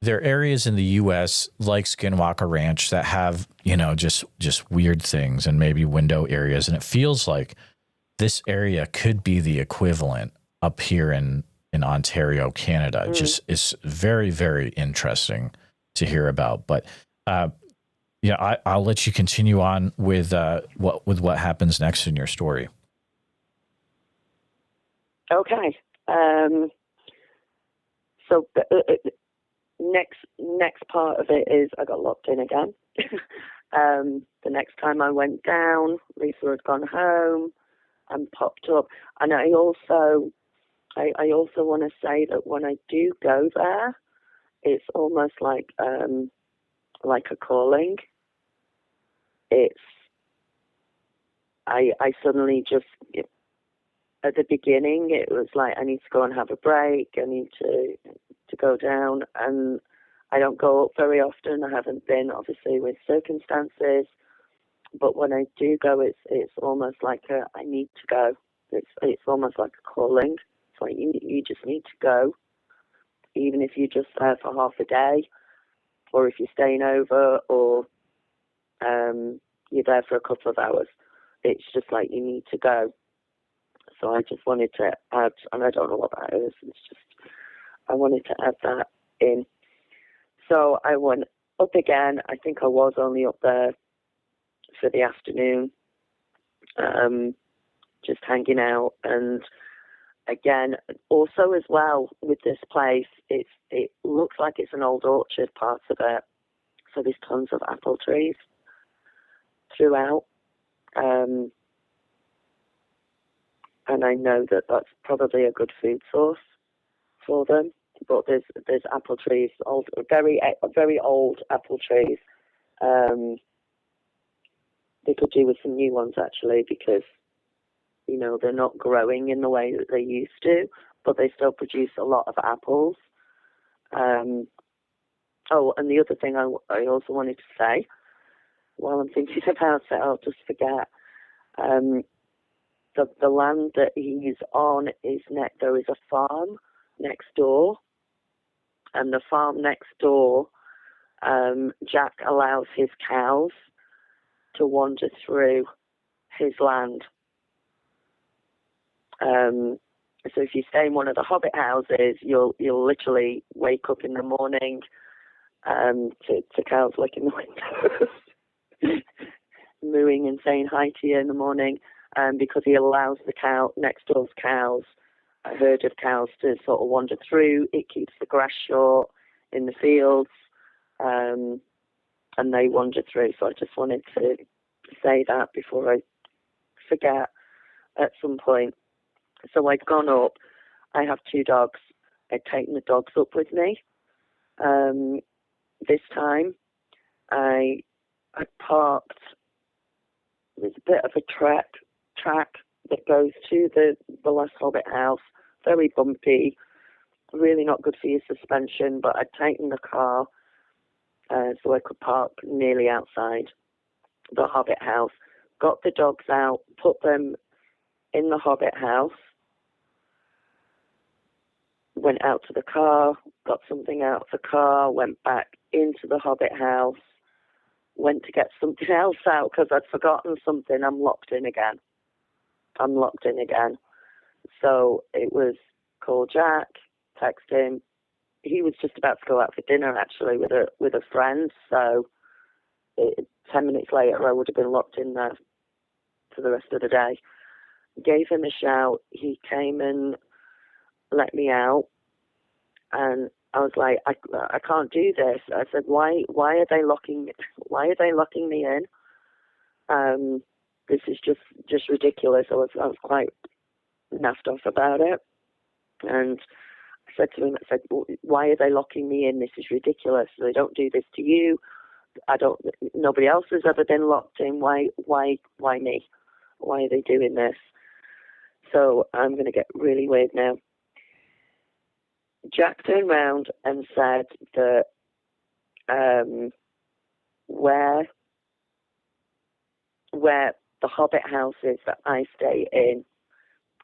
There are areas in the U.S. like Skinwalker Ranch that have, just weird things and maybe window areas. And it feels like this area could be the equivalent up here in Ontario, Canada. It just is very, very interesting to hear about. But, I'll let you continue on with what happens next in your story. Okay. So next part of it is I got locked in again. The next time I went down, Lisa had gone home and popped up. And I also want to say that when I do go there, it's almost like a calling. It's I suddenly just, at the beginning it was like I need to go and have a break. I need to go down, and I don't go up very often. I haven't been, obviously, with circumstances, but when I do go, it's almost like I need to go. It's almost like a calling. It's like you just need to go, even if you're just there for half a day, or if you're staying over, or you're there for a couple of hours. It's just like you need to go. So I just wanted to add, and I don't know what that is. It's just I wanted to add that in. So I went up again. I think I was only up there for the afternoon, just hanging out. And again, also as well with this place, it looks like it's an old orchard, parts of it. So there's tons of apple trees throughout. And I know that that's probably a good food source for them. But there's apple trees, very old apple trees. They could do with some new ones actually, because they're not growing in the way that they used to, but they still produce a lot of apples. And the other thing I also wanted to say, while I'm thinking about it, I'll just forget. The land that he's on there is a farm next door, and the farm next door, Jack allows his cows to wander through his land. So if you stay in one of the Hobbit houses, you'll literally wake up in the morning to cows licking the windows, mooing and saying hi to you in the morning, because he allows the next door's cows, a herd of cows, to sort of wander through. It keeps the grass short in the fields, and they wander through. So I just wanted to say that before I forget at some point. So I'd gone up. I have 2 dogs. I'd taken the dogs up with me. This time, I parked. There's a bit of a track that goes to the last Hobbit house. Very bumpy, really not good for your suspension. But I'd taken the car so I could park nearly outside the Hobbit house. Got the dogs out, put them in the Hobbit house. Went out to the car, got something out of the car, went back into the Hobbit house, went to get something else out because I'd forgotten something. I'm locked in again. So it was call Jack, text him, he was just about to go out for dinner actually with a friend. So 10 minutes later, I would have been locked in there for the rest of the day. Gave him a shout. He came and let me out, and I was like, I can't do this. I said, why are they locking me in? This is just ridiculous. I was quite naffed off about it, and I said to him, why are they locking me in? This is ridiculous. They don't do this to you. Nobody else has ever been locked in. Why me? Why are they doing this? So I'm going to get really weird now. Jack turned round and said that where the Hobbit house is that I stay in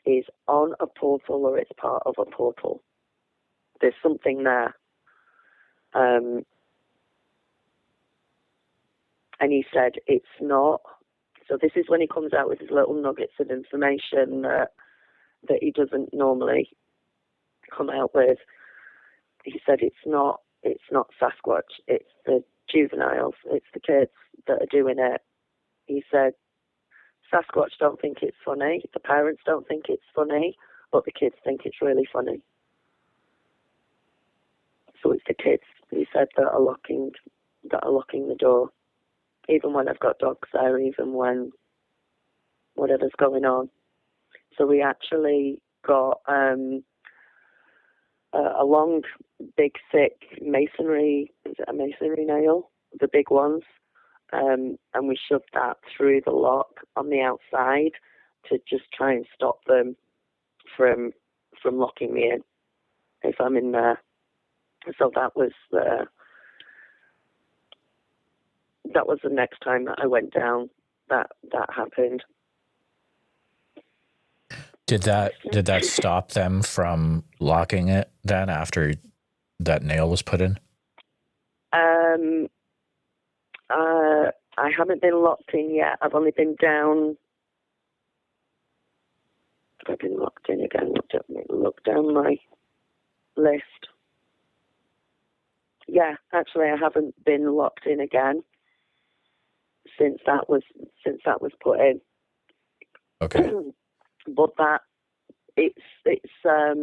is on a portal, or it's part of a portal. There's something there. And he said it's not. So this is when he comes out with his little nuggets of information that he doesn't normally come out with. He said it's not Sasquatch, it's the juveniles, it's the kids that are doing it. He said Sasquatch don't think it's funny, the parents don't think it's funny, but the kids think it's really funny. So it's the kids, he said, that are locking the door, even when I've got dogs there, even when whatever's going on. So we actually got a long, big, thick masonry, is it a masonry nail? The big ones. And we shoved that through the lock on the outside to just try and stop them from locking me in if I'm in there. So that was the next time that I went down that happened. Did that stop them from locking it then after that nail was put in? I haven't been locked in yet. I've only been down. I've been locked in again. Look down my list. Yeah, actually, I haven't been locked in again since that was put in. Okay. But that it's I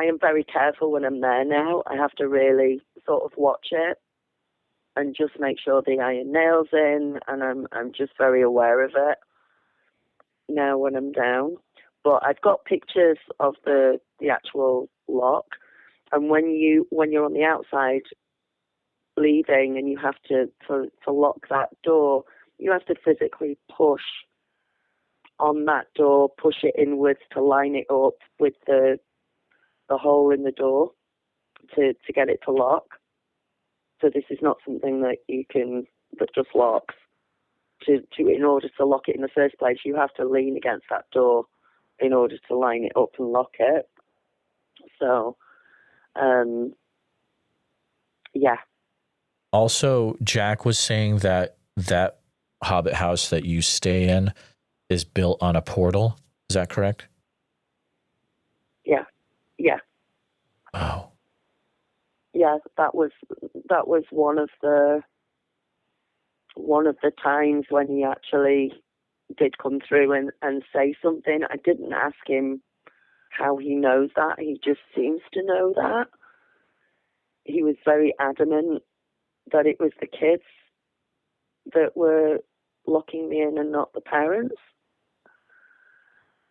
am very careful when I'm there now. I have to really sort of watch it and just make sure the iron nail's in, and I'm just very aware of it now when I'm down. But I've got pictures of the actual lock, and when you're on the outside leaving and you have to lock that door, you have to physically push on that door, push it inwards to line it up with the hole in the door to get it to lock. So this is not something that just locks. In order to lock it in the first place, you have to lean against that door in order to line it up and lock it. So, yeah. Also, Jack was saying that Hobbit house that you stay in is built on a portal. Is that correct? Yeah. Yeah. Oh. Yeah, that was one of the times when he actually did come through and say something. I didn't ask him how he knows that. He just seems to know that. He was very adamant that it was the kids that were locking me in and not the parents.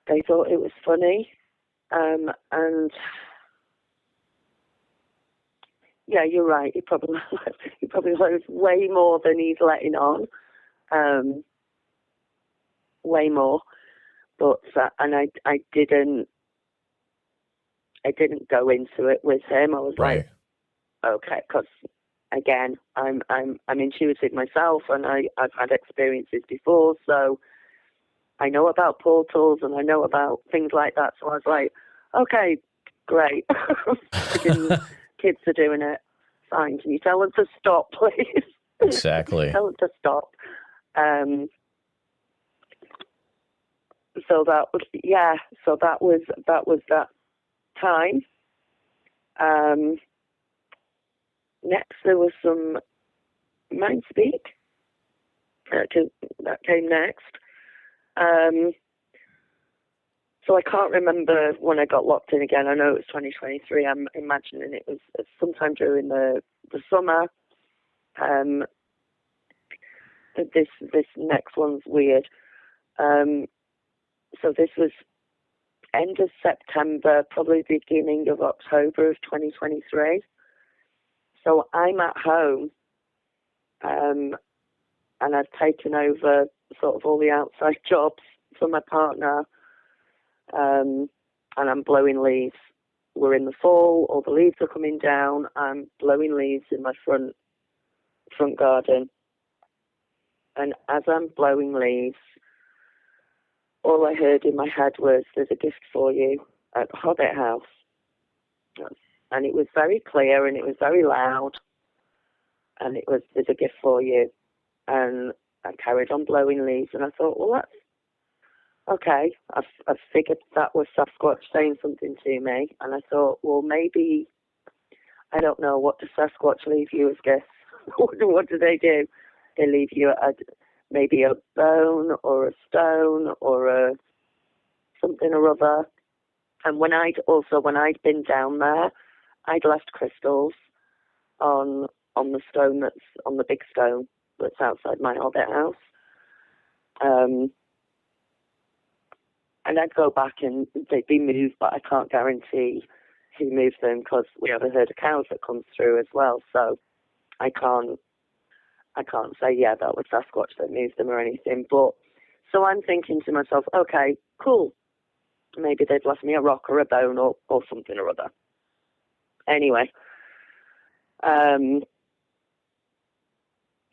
They thought it was funny. And yeah, you're right. He probably knows way more than he's letting on. Way more. But and I didn't go into it with him. I was Right. like, okay, because again, I'm intuitive myself, and I've had experiences before, so I know about portals and I know about things like that. So I was like, okay, great. Kids are doing it. Fine. Can you tell them to stop, please? Exactly. Tell them to stop. So that was that time. Next, there was some mind speak that came next. So I can't remember when I got locked in again. I know it was 2023. I'm imagining it was sometime during the summer. This next one's weird. So this was end of September, probably beginning of October of 2023. So I'm at home, and I've taken over sort of all the outside jobs for my partner, and I'm blowing leaves. We're in the fall, all the leaves are coming down. I'm blowing leaves in my front garden. And as I'm blowing leaves, all I heard in my head was, "There's a gift for you at the Hobbit House." And it was very clear and it was very loud. And it was, "There's a gift for you." And I carried on blowing leaves, and I thought, well, that's okay. I've figured that was Sasquatch saying something to me. And I thought, well, maybe, I don't know, what does Sasquatch leave you as gifts? What do they do? They leave you maybe a bone or a stone or something or other. And when I'd been down there, I'd left crystals on the stone on the big stone that's outside my Hobbit house. And I'd go back and they'd be moved, but I can't guarantee who moved them because we have a herd of cows that comes through as well. So I can't say, yeah, that was Sasquatch that moved them or anything. But so I'm thinking to myself, okay, cool. Maybe they've left me a rock or a bone or something or other. Anyway,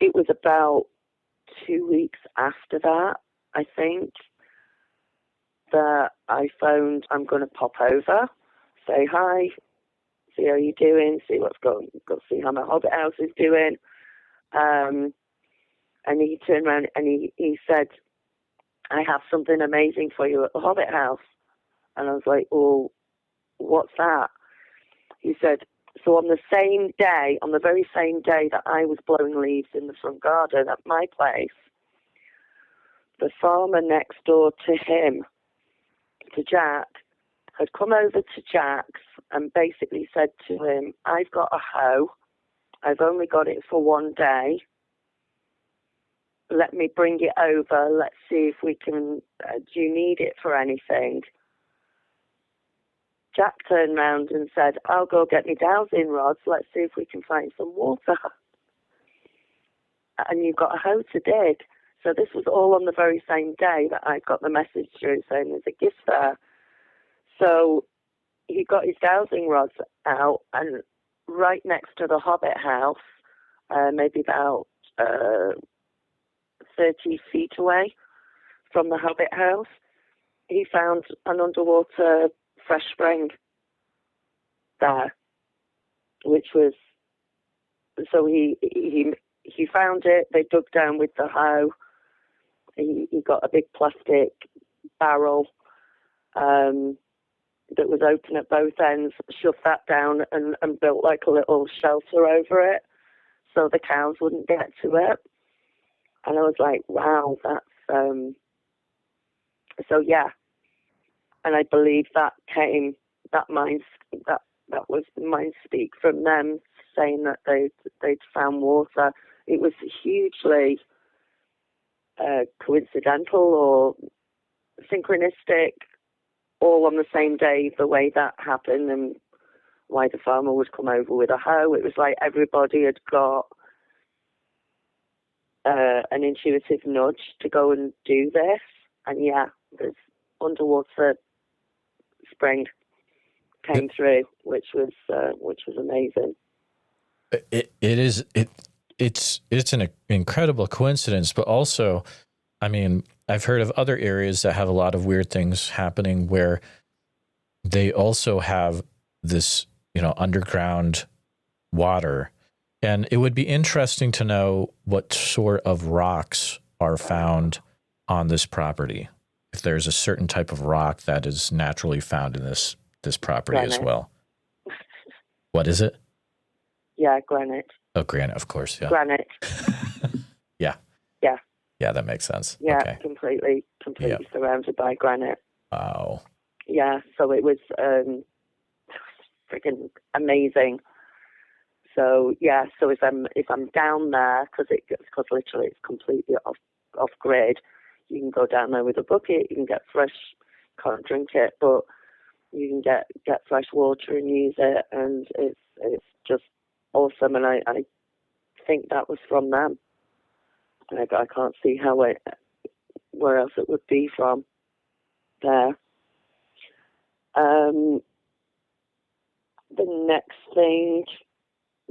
it was about 2 weeks after that, I think, that I phoned, "I'm going to pop over, say hi, see how you're doing, see what's going, go see how my Hobbit house is doing." And he turned around and he said, "I have something amazing for you at the Hobbit house." And I was like, "Well, what's that?" He said, "So on the very same day that I was blowing leaves in the front garden at my place, the farmer next door to him, to Jack, had come over to Jack's and basically said to him, 'I've got a hoe. I've only got it for one day. Let me bring it over. Let's see if we can, do you need it for anything?' Jack turned round and said, 'I'll go get me dowsing rods. Let's see if we can find some water. And you've got a hoe to dig.' So this was all on the very same day that I got the message through saying there's a gift there. So he got his dowsing rods out, and right next to the Hobbit house, maybe about 30 feet away from the Hobbit house, he found an underwater fresh spring there, which was, so he found it. They dug down with the hoe. He got a big plastic barrel that was open at both ends, shoved that down and built like a little shelter over it so the cows wouldn't get to it. And I was like, wow, that's, so yeah. And I believe that was mind speak from them saying that they'd found water. It was hugely coincidental or synchronistic, all on the same day, the way that happened and why the farmer would come over with a hoe. It was like everybody had got an intuitive nudge to go and do this. And yeah, this underwater spring came through, which was amazing. It's an incredible coincidence, but also, I mean, I've heard of other areas that have a lot of weird things happening where they also have this, underground water. And it would be interesting to know what sort of rocks are found on this property. If there's a certain type of rock that is naturally found in this property as well. What is it? Yeah, granite. Oh, granite, of course. Yeah. Granite. Yeah. Yeah. Yeah, that makes sense. Yeah, Okay. completely surrounded by granite. Wow. Yeah, so it was freaking amazing. So yeah, so if I'm down there, because literally it's completely off grid, you can go down there with a bucket, you can get fresh, can't drink it, but you can get fresh water and use it, and it's just awesome. And I think that was from them. And I can't see where else it would be from there. The next thing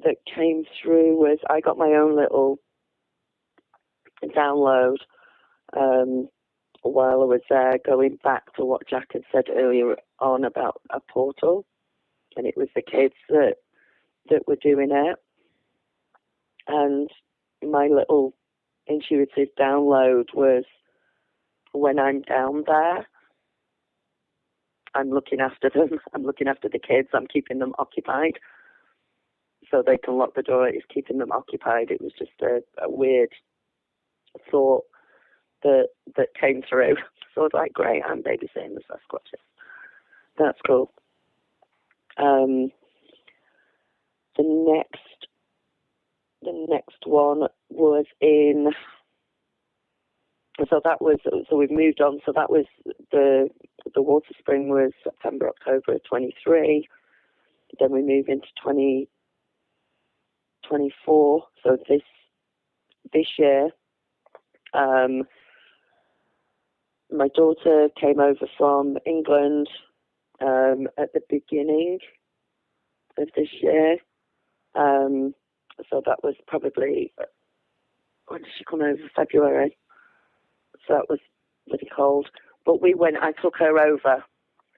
that came through was I got my own little download while I was there, going back to what Jack had said earlier on about a portal, and it was the kids that were doing it. And my little intuitive download was, when I'm down there, I'm looking after them. I'm looking after the kids. I'm keeping them occupied so they can lock the door. It's keeping them occupied. It was just a weird thought that came through. So I was like, great, I'm babysitting the Sasquatches. That's cool. The next one was in. So we've moved on. So that was the water spring was September, October of 23. Then we move into 2024. So this year, my daughter came over from England at the beginning of this year. So that was probably, when did she come over? February. So that was pretty cold. But I took her over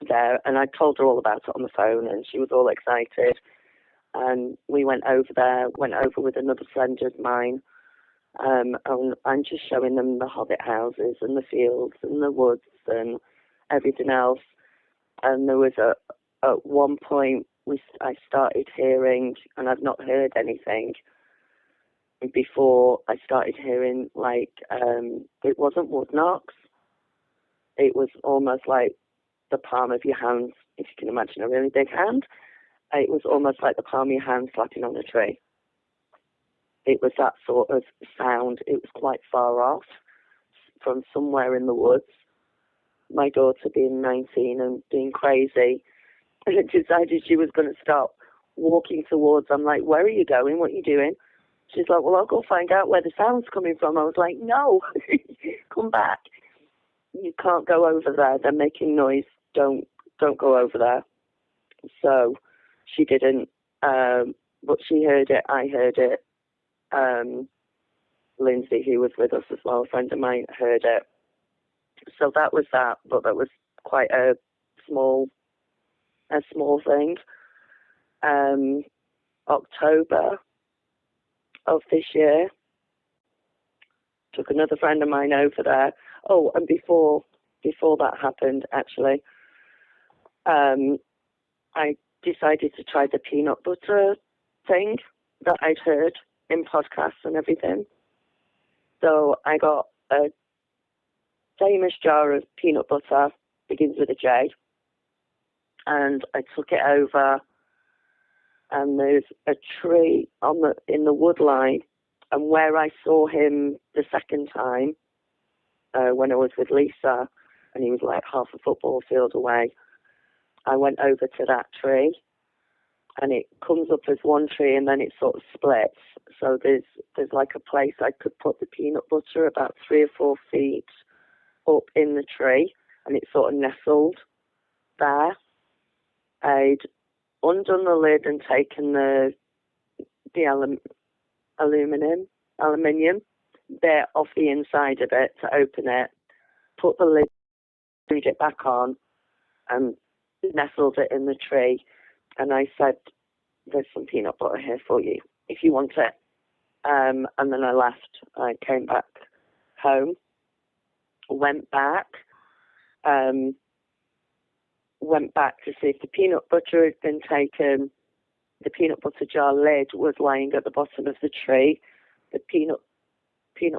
there, and I told her all about it on the phone, and she was all excited. And we went over with another friend of mine, and I'm just showing them the hobbit houses and the fields and the woods and everything else. And there was at one point I started hearing, and I've not heard anything before. I started hearing it wasn't wood knocks. It was almost like the palm of your hand, if you can imagine a really big hand. It was almost like the palm of your hand slapping on a tree. It was that sort of sound. It was quite far off from somewhere in the woods. My daughter, being 19 and being crazy, decided she was going to stop walking towards. I'm like, where are you going? What are you doing? She's like, well, I'll go find out where the sound's coming from. I was like, no, come back. You can't go over there. They're making noise. Don't go over there. So she didn't, but she heard it. I heard it. Lindsay, who was with us as well, a friend of mine, heard it. So that was that, but that was quite a small thing. October of this year, took another friend of mine over there. Oh, and before that happened, actually, I decided to try the peanut butter thing that I'd heard in podcasts and everything. So I got a famous jar of peanut butter, begins with a J, and I took it over, and there's a tree in the wood line, and where I saw him the second time, when I was with Lisa, and he was like half a football field away, I went over to that tree, and it comes up as one tree, and then it sort of splits. So there's like a place I could put the peanut butter about 3 or 4 feet up in the tree, and it sort of nestled there. I'd undone the lid and taken the aluminium bit off the inside of it to open it, put the lid, screwed it back on, and nestled it in the tree. And I said, there's some peanut butter here for you if you want it. And then I left. I came back home, went back to see if the peanut butter had been taken. the peanut butter jar lid was lying at the bottom of the tree. The peanut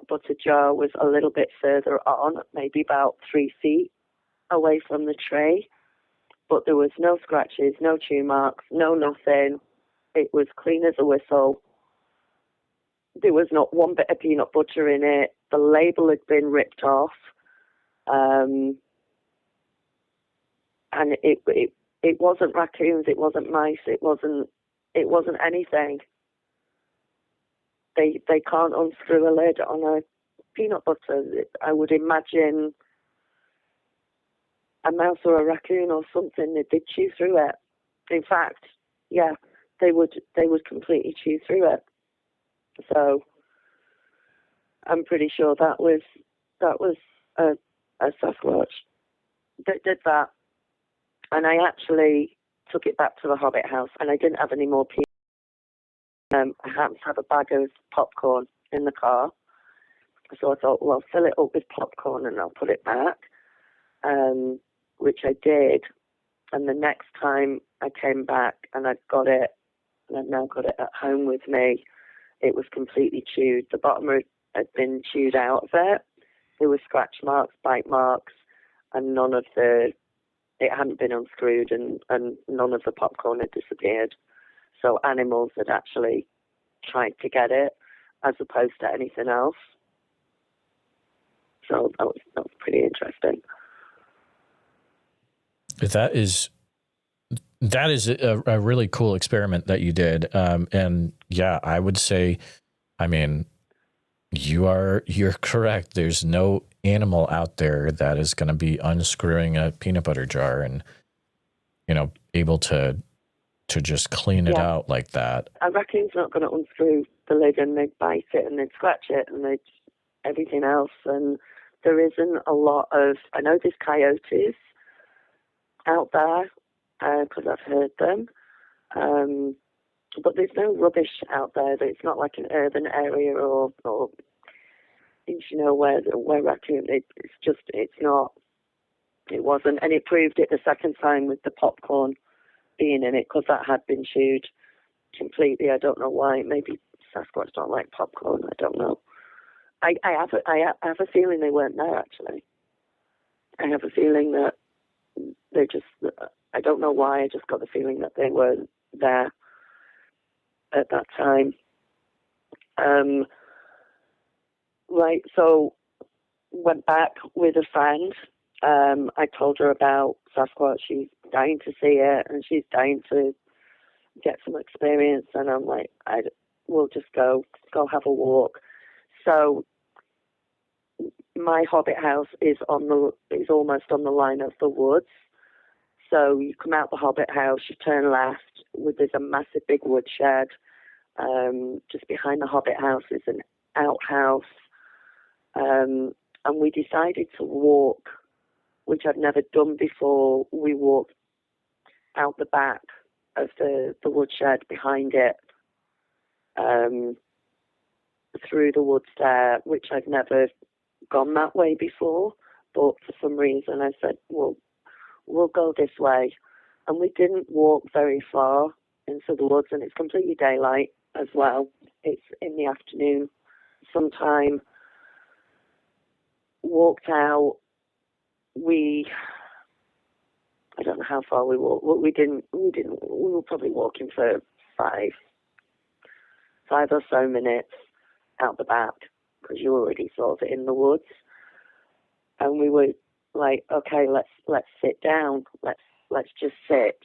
butter jar was a little bit further on, maybe about 3 feet away from the tree. But there was no scratches, no chew marks, no nothing. It was clean as a whistle. There was not one bit of peanut butter in it. The label had been ripped off. And it wasn't raccoons, it wasn't mice, it wasn't anything. They can't unscrew a lid on a peanut butter. I would imagine a mouse or a raccoon or something, they'd chew through it. In fact, yeah, they would completely chew through it. So I'm pretty sure that was a Sasquatch that did that. And I actually took it back to the Hobbit house, and I didn't have any more peanut. I happened to have a bag of popcorn in the car, so I thought, well, I'll fill it up with popcorn and I'll put it back, which I did. And the next time I came back and I'd got it, and I've now got it at home with me, it was completely chewed. The bottom had been chewed out of it. There were scratch marks, bite marks, and it hadn't been unscrewed, and none of the popcorn had disappeared. So animals had actually tried to get it as opposed to anything else. So that was pretty interesting. That is a really cool experiment that you did. And yeah, I would say, I mean, you're correct. There's no animal out there that is going to be unscrewing a peanut butter jar and, able to just clean it out like that. A raccoon's not going to unscrew the lid, and they'd bite it and they'd scratch it and they'd everything else. And there isn't a lot of, I know there's coyotes out there because I've heard them, but there's no rubbish out there. It's not like an urban area or where raccoon. It wasn't, and it proved it the second time with the popcorn being in it, because that had been chewed completely. I don't know why. Maybe Sasquatch don't like popcorn. I don't know. I have a feeling they weren't there, actually. I have a feeling that they just, I don't know why, I just got the feeling that they weren't there at that time. Right, so went back with a friend. I told her about Sasquatch. She's dying to see it, and she's dying to get some experience. And I'm like, we'll just go have a walk. So my Hobbit house is almost on the line of the woods. So you come out the Hobbit house, you turn left. There's a massive big woodshed. Just behind the Hobbit house is an outhouse. And we decided to walk, which I'd never done before. We walked out the back of the woodshed behind it, through the woods there, which I'd never gone that way before. But for some reason I said, well, we'll go this way. And we didn't walk very far into the woods, and it's completely daylight as well. It's in the afternoon sometime. Walked out. I don't know how far we walked. We were probably walking for five or so minutes out the back, because you already sort of in the woods. And we were like, okay, let's sit down. Let's just sit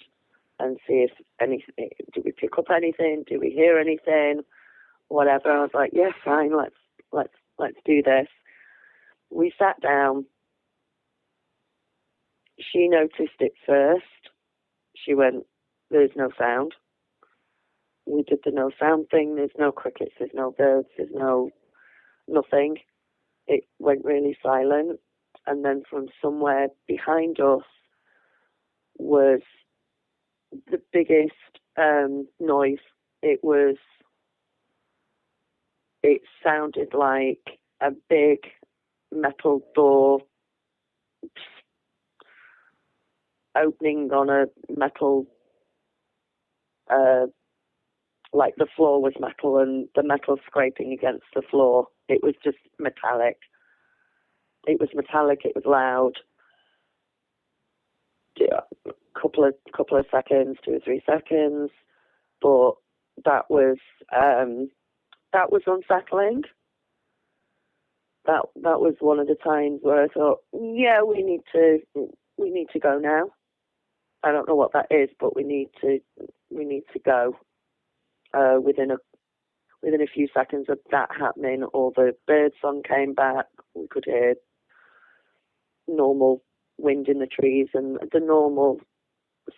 and see if anything. Do we pick up anything? Do we hear anything? Whatever. I was like, yeah, fine. Let's do this. We sat down. She noticed it first. She went, there's no sound. We did the no sound thing. There's no crickets, there's no birds, there's nothing. It went really silent. And then from somewhere behind us was the biggest noise. It sounded like a big metal door opening on a metal like the floor was metal and the metal scraping against the floor. It was just metallic. It was metallic. It was loud. Yeah, couple of seconds, 2 or 3 seconds, but that was unsettling. That was one of the times where I thought, yeah, we need to go now. I don't know what that is, but we need to go. Within a few seconds of that happening, all the bird song came back. We could hear normal wind in the trees and the normal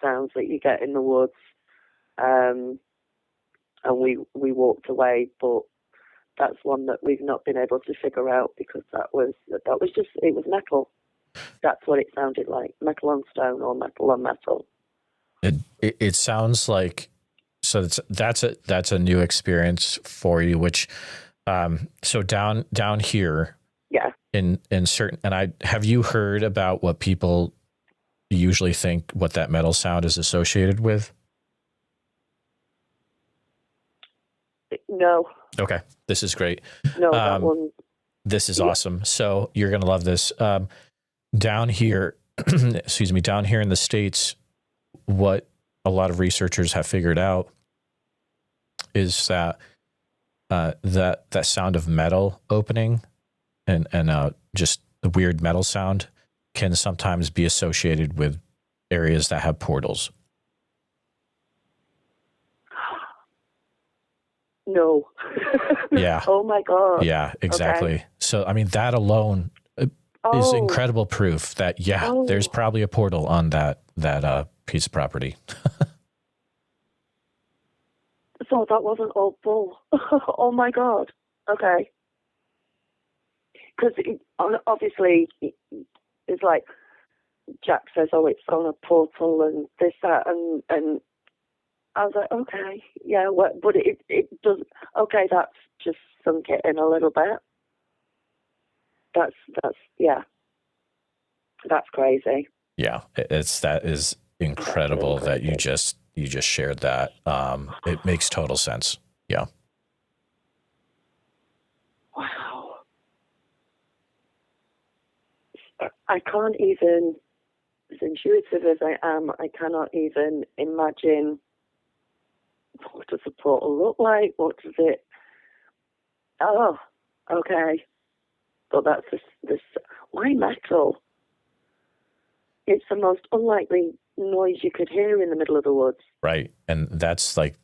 sounds that you get in the woods. And we walked away, but that's one that we've not been able to figure out because that was just, it was metal. That's what it sounded like, metal on stone or metal on metal. It sounds like, so that's a new experience for you, which so down here, yeah, in certain, and have you heard about what people usually think what that metal sound is associated with? No. Okay, this is great. No, that one. This is awesome. So you're gonna love this. Down here, excuse me, down here in the States, what a lot of researchers have figured out is that that sound of metal opening and just the weird metal sound can sometimes be associated with areas that have portals. No. Yeah. Oh my God. Yeah, exactly. Okay. So, I mean, that alone is incredible proof that, there's probably a portal on that piece of property. So that wasn't all bull. Oh my God. Okay. Because obviously it's like Jack says, it's on a portal and this, that, and I was like, okay, yeah, but it does, okay, that's just sunk it in a little bit. That's crazy. Yeah, that is incredible really that you just shared that. It makes total sense. Yeah. Wow. I can't even, as intuitive as I am, I cannot even imagine what does the portal look like? What does it? Oh, okay. But that's this. Why metal? It's the most unlikely noise you could hear in the middle of the woods. Right, and that's the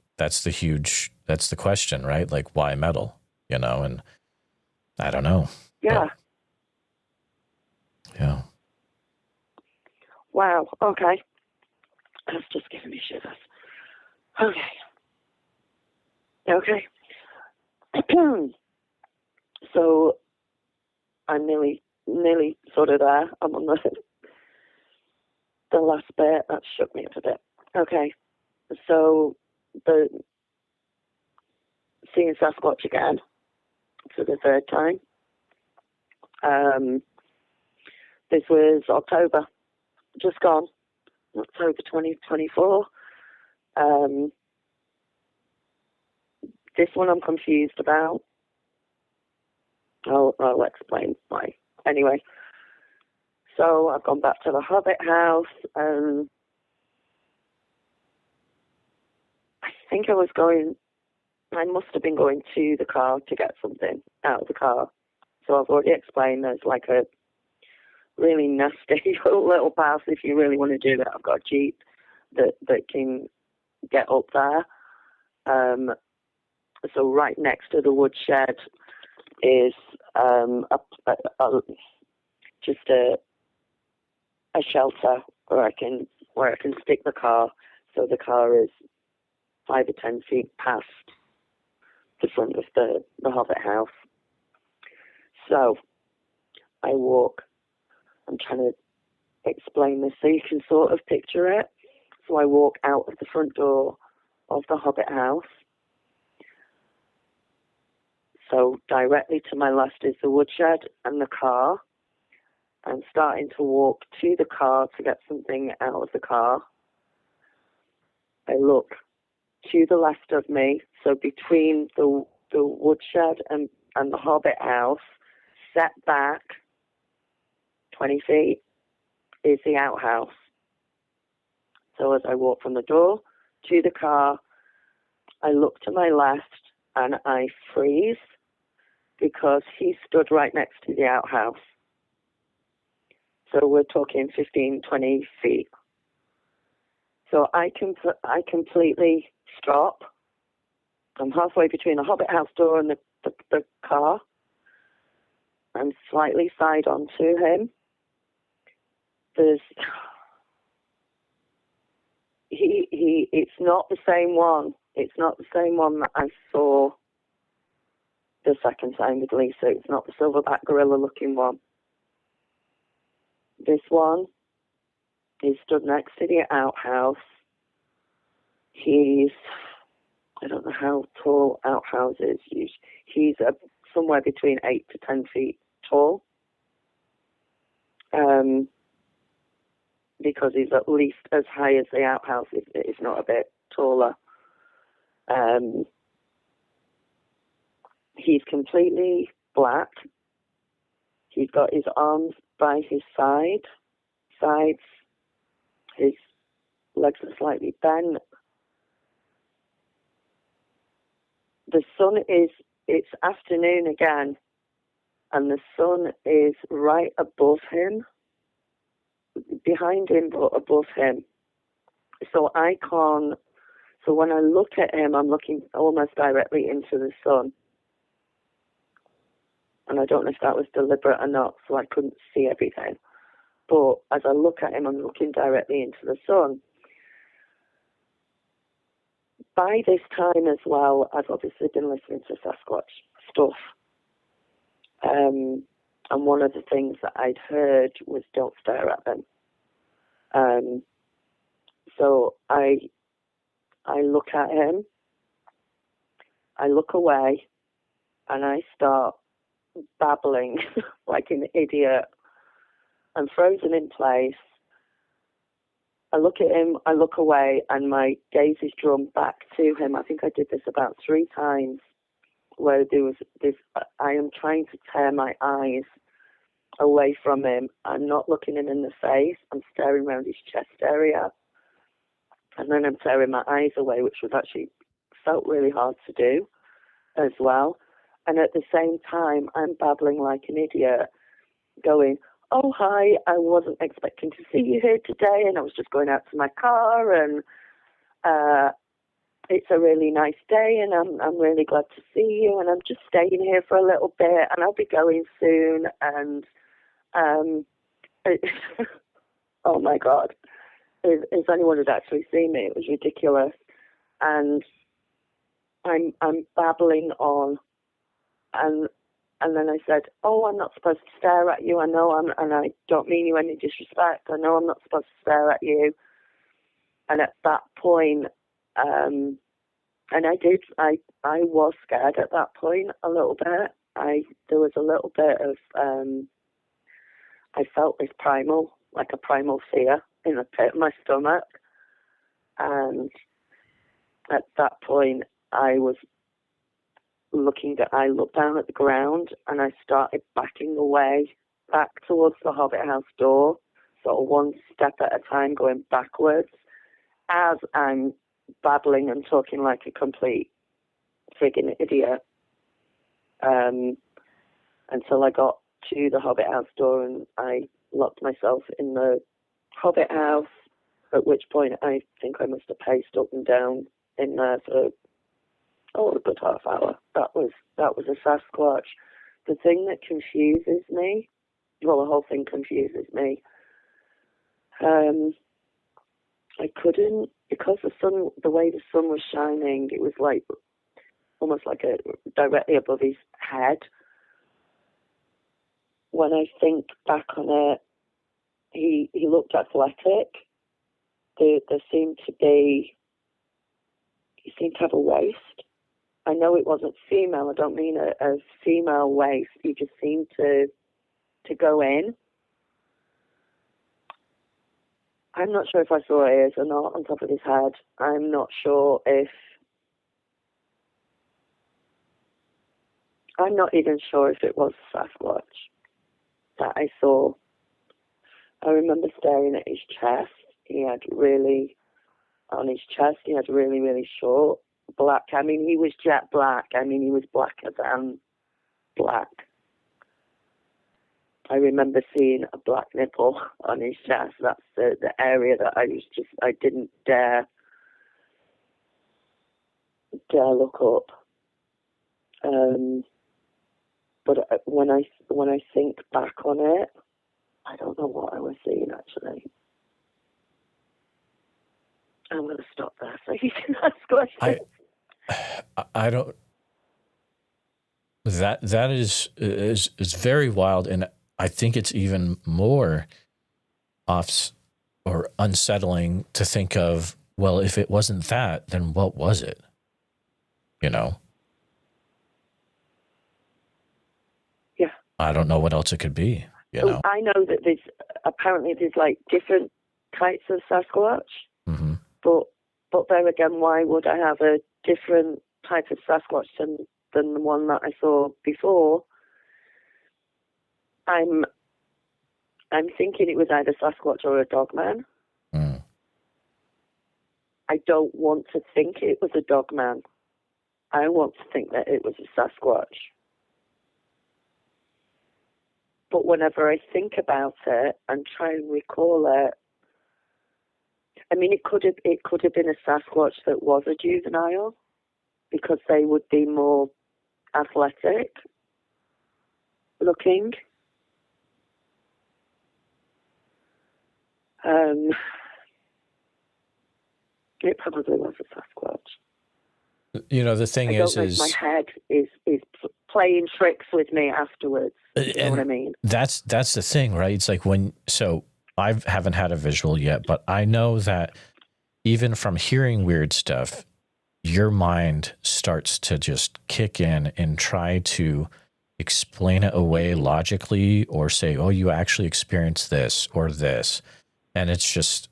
question, right? Like, why metal? And I don't know. Yeah. But, yeah. Wow. Okay. That's just giving me shivers. Okay. So I'm nearly sort of there. I'm on the last bit. That shook me up a bit. Okay. So seeing Sasquatch again for the third time. This was October, just gone, October 2024. This one I'm confused about. I'll explain why. Anyway, so I've gone back to the Hobbit house, and I must have been going to the car to get something out of the car. So I've already explained there's like a really nasty little path if you really want to do it. I've got a Jeep that can get up there. So right next to the woodshed is just a shelter where I can stick the car. So the car is 5 or 10 feet past the front of the Hobbit house. So I walk. I'm trying to explain this so you can sort of picture it. So I walk out of the front door of the Hobbit house. So directly to my left is the woodshed and the car. I'm starting to walk to the car to get something out of the car. I look to the left of me, so between the woodshed and the Hobbit house, set back 20 feet, is the outhouse. So as I walk from the door to the car, I look to my left and I freeze because he stood right next to the outhouse. So we're talking 15, 20 feet. So I completely stop. I'm halfway between the Hobbit house door and the car. I'm slightly side on to him. It's not the same one. It's not the same one that I saw the second time with Lisa. It's not the silverback gorilla looking one. This one, he stood next to the outhouse. I don't know how tall outhouse is. He's somewhere between 8 to 10 feet tall. Because he's at least as high as the outhouse, if not a bit taller. He's completely black. He's got his arms by his sides. His legs are slightly bent. The sun it's afternoon again, and the sun is right above him, behind him, but above him. So when I look at him, I'm looking almost directly into the sun. And I don't know if that was deliberate or not, so I couldn't see everything. But as I look at him, I'm looking directly into the sun. By this time as well, I've obviously been listening to Sasquatch stuff. And one of the things that I'd heard was don't stare at them. So I look at him, I look away, and I start babbling like an idiot. I'm frozen in place. I look at him, I look away, and my gaze is drawn back to him. I think I did this about 3 times, where there was this, I am trying to tear my eyes away from him. I'm not looking him in the face. I'm staring around his chest area. And then I'm tearing my eyes away, which was actually felt really hard to do as well. And at the same time, I'm babbling like an idiot, going, oh, hi, I wasn't expecting to see you here today, and I was just going out to my car, and it's a really nice day, and I'm really glad to see you, and I'm just staying here for a little bit, and I'll be going soon, and oh my God, if anyone had actually seen me, it was ridiculous. And I'm babbling on, and then I said, oh, I'm not supposed to stare at you. I know and I don't mean you any disrespect. I know I'm not supposed to stare at you. And at that point, and I was scared at that point a little bit. There was a little bit of, I felt this like a primal fear in the pit of my stomach. And at that point, I looked down at the ground, and I started backing away back towards the Hobbit house door, sort of one step at a time, going backwards as I'm babbling and talking like a complete friggin' idiot, until I got to the Hobbit house door, and I locked myself in the Hobbit house, at which point I think I must have paced up and down in there for a good half hour. That was a Sasquatch. The thing that confuses me, well, the whole thing confuses me. I couldn't, because the way the sun was shining, it was like almost like directly above his head. When I think back on it, he looked athletic. He seemed to have a waist. I know it wasn't female. I don't mean a female waist. He just seemed to go in. I'm not sure if I saw ears or not on top of his head. I'm not sure if I'm not even sure if it was Sasquatch that I saw. I remember staring at his chest. On his chest, he had really, really short black. I mean, he was jet black. I mean, he was blacker than black. I remember seeing a black nipple on his chest. That's the area that I didn't dare look up. But when I think back on it, I don't know what I was seeing actually. I'm going to stop there so you can ask questions. I don't. That is very wild, and I think it's even more off or unsettling to think of. Well, if it wasn't that, then what was it? You know. Yeah. I don't know what else it could be. You know. I know that there's like different types of Sasquatch. Mm-hmm. But there again, why would I have a different type of Sasquatch than the one that I saw before? I'm thinking it was either Sasquatch or a dogman. Mm. I don't want to think it was a dogman. I want to think that it was a Sasquatch. But whenever I think about it and try and recall it, I mean, it could have been a Sasquatch that was a juvenile, because they would be more athletic looking. It probably was a Sasquatch. You know, the thing I don't know if my head is playing tricks with me afterwards. You know what I mean? That's the thing, right? It's like I haven't had a visual yet, but I know that even from hearing weird stuff, your mind starts to just kick in and try to explain it away logically, or say, oh, you actually experienced this or this. And it's just,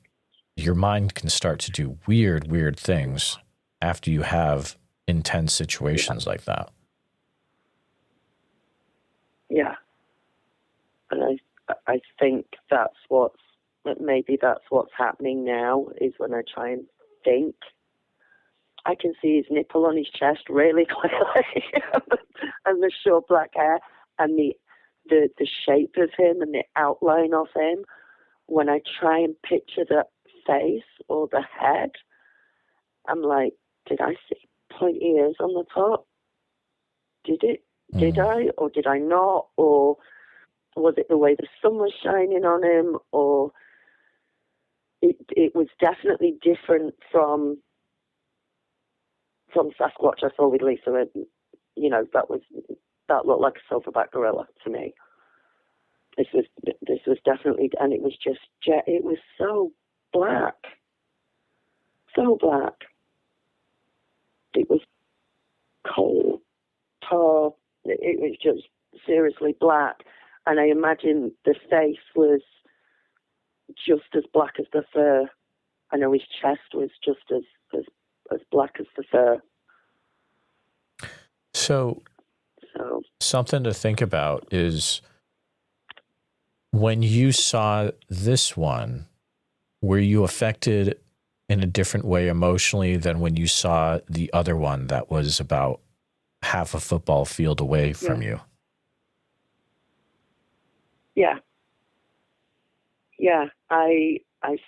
your mind can start to do weird things after you have intense situations like that. Yeah. And I think maybe that's what's happening now, is when I try and think. I can see his nipple on his chest really clearly, and the short black hair, and the shape of him and the outline of him. When I try and picture the face or the head, I'm like, did I see pointy ears on the top? Did I, or did I not? Or was it the way the sun was shining on him? Or it was definitely different from Sasquatch I saw with Lisa. And, you know, that looked like a silverback gorilla to me. This was definitely, and it was just it was so black. It was cold, tar. It was just seriously black, and I imagine the face was just as black as the fur. I know his chest was just as black as the fur. So something to think about is, when you saw this one, were you affected in a different way emotionally than when you saw the other one that was about half a football field away from you? Yeah. I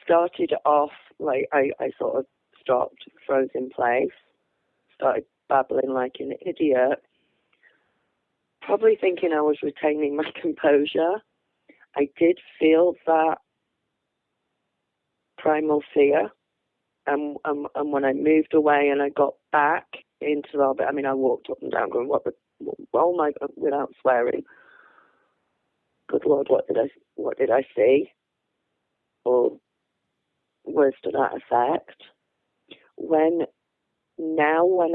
started off, like, I sort of stopped, froze in place, started babbling like an idiot, probably thinking I was retaining my composure. I did feel that primal fear, and when I moved away and I got back into the orbit, I mean, I walked up and down going, oh my God, without swearing, good Lord, what did I see? Or words to that effect. When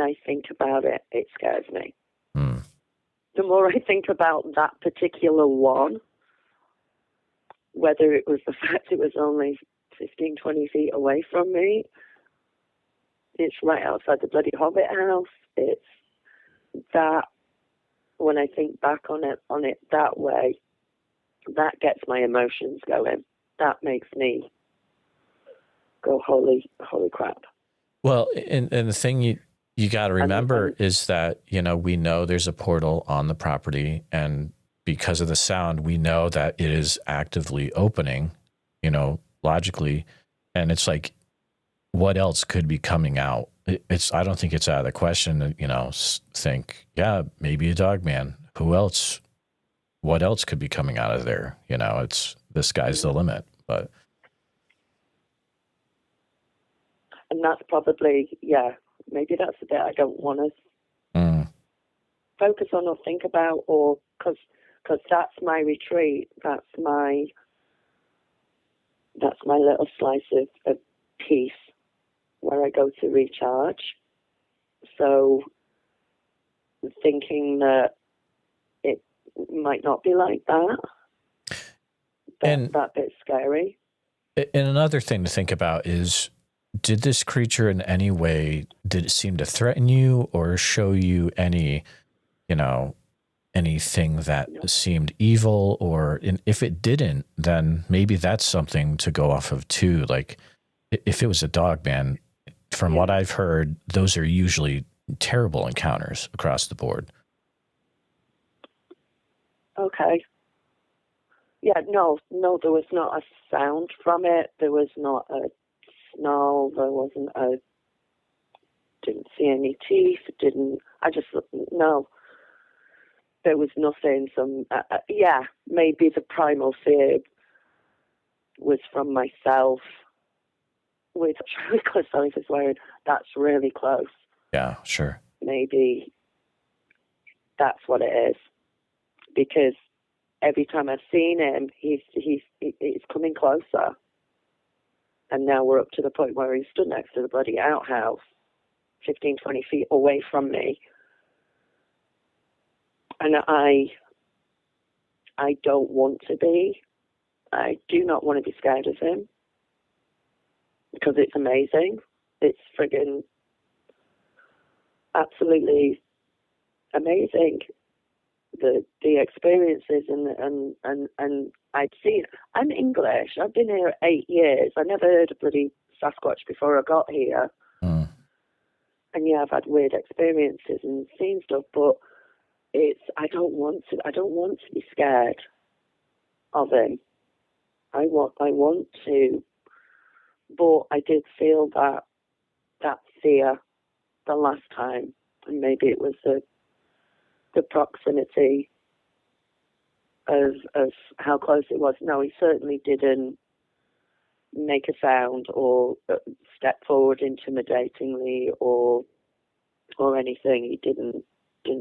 I think about it, it scares me. The more I think about that particular one, whether it was the fact it was only 15, 20 feet away from me, it's right outside the bloody Hobbit house, it's that when I think back on it that way, that gets my emotions going. That makes me go, holy crap. Well, and the thing you got to remember is that, you know, we know there's a portal on the property, and because of the sound, we know that it is actively opening, you know, logically. And it's like, what else could be coming out? I don't think it's out of the question to, you know, think, yeah, maybe a dog man. Who else? What else could be coming out of there? You know, the sky's the limit, but. And that's probably, maybe that's the bit I don't want to focus on or think about, or because that's my retreat. That's my little slice of peace where I go to recharge. So thinking that it might not be like that, that bit's scary. And another thing to think about is, did this creature in any way, did it seem to threaten you or show you any, you know, anything that seemed evil? Or if it didn't, then maybe that's something to go off of too. Like if it was a dog man, from what I've heard, those are usually terrible encounters across the board. Okay. Yeah, no, there was not a sound from it. There was not a snarl. There wasn't didn't see any teeth. No. There was nothing. Maybe the primal fear was from myself, which really close. Sorry for swearing. That's really close. Yeah, sure. Maybe that's what it is, because every time I've seen him, he's coming closer, and now we're up to the point where he's stood next to the bloody outhouse, 15, 20 feet away from me, and I don't want to be. I do not want to be scared of him, because it's amazing. It's friggin' absolutely amazing. The experiences and I'd seen. I'm English. I've been here 8 years. I never heard of bloody Sasquatch before I got here. And I've had weird experiences and seen stuff, but I don't want to be scared of him. I want to, but I did feel that fear the last time, and maybe it was the proximity of how close it was. No, he certainly didn't make a sound or step forward intimidatingly or anything. He didn't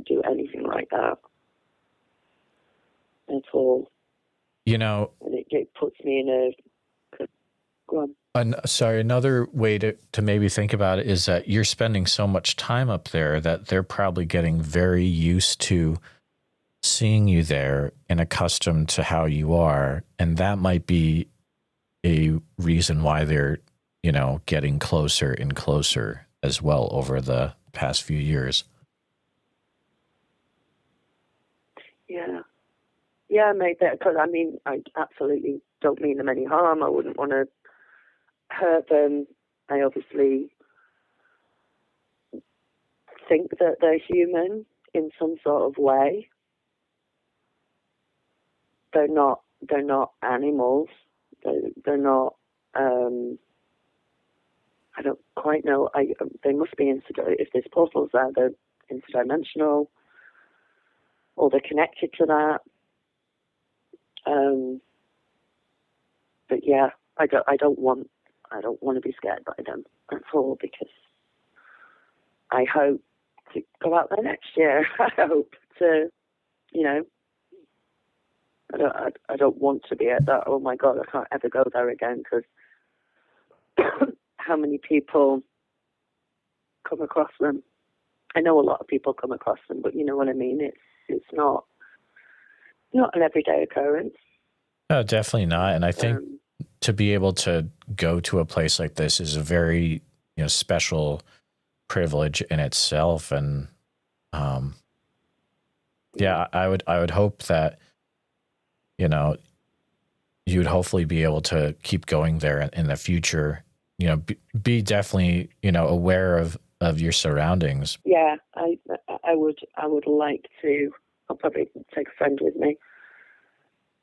do anything like that at all. You know, and it puts me in a. Go on. Sorry, another way to maybe think about it is that you're spending so much time up there that they're probably getting very used to seeing you there and accustomed to how you are. And that might be a reason why they're, you know, getting closer and closer as well over the past few years. Yeah, maybe, because I mean, I absolutely don't mean them any harm. I wouldn't want to hurt them. I obviously think that they're human in some sort of way. They're not animals. They're not. I don't quite know. They must be if there's portals there, they're interdimensional, or they're connected to that. But yeah, I don't want to be scared by them at all, because I hope to go out there next year. I hope to, you know, I don't want to be at that. Oh my God, I can't ever go there again, because how many people come across them? I know a lot of people come across them, but you know what I mean. It's not an everyday occurrence. No, definitely not. And I think to be able to go to a place like this is a very, you know, special privilege in itself. And Yeah, I would hope that, you know, you'd hopefully be able to keep going there in the future. You know, be definitely, you know, aware of your surroundings. Yeah, I would like to. I'll probably take a friend with me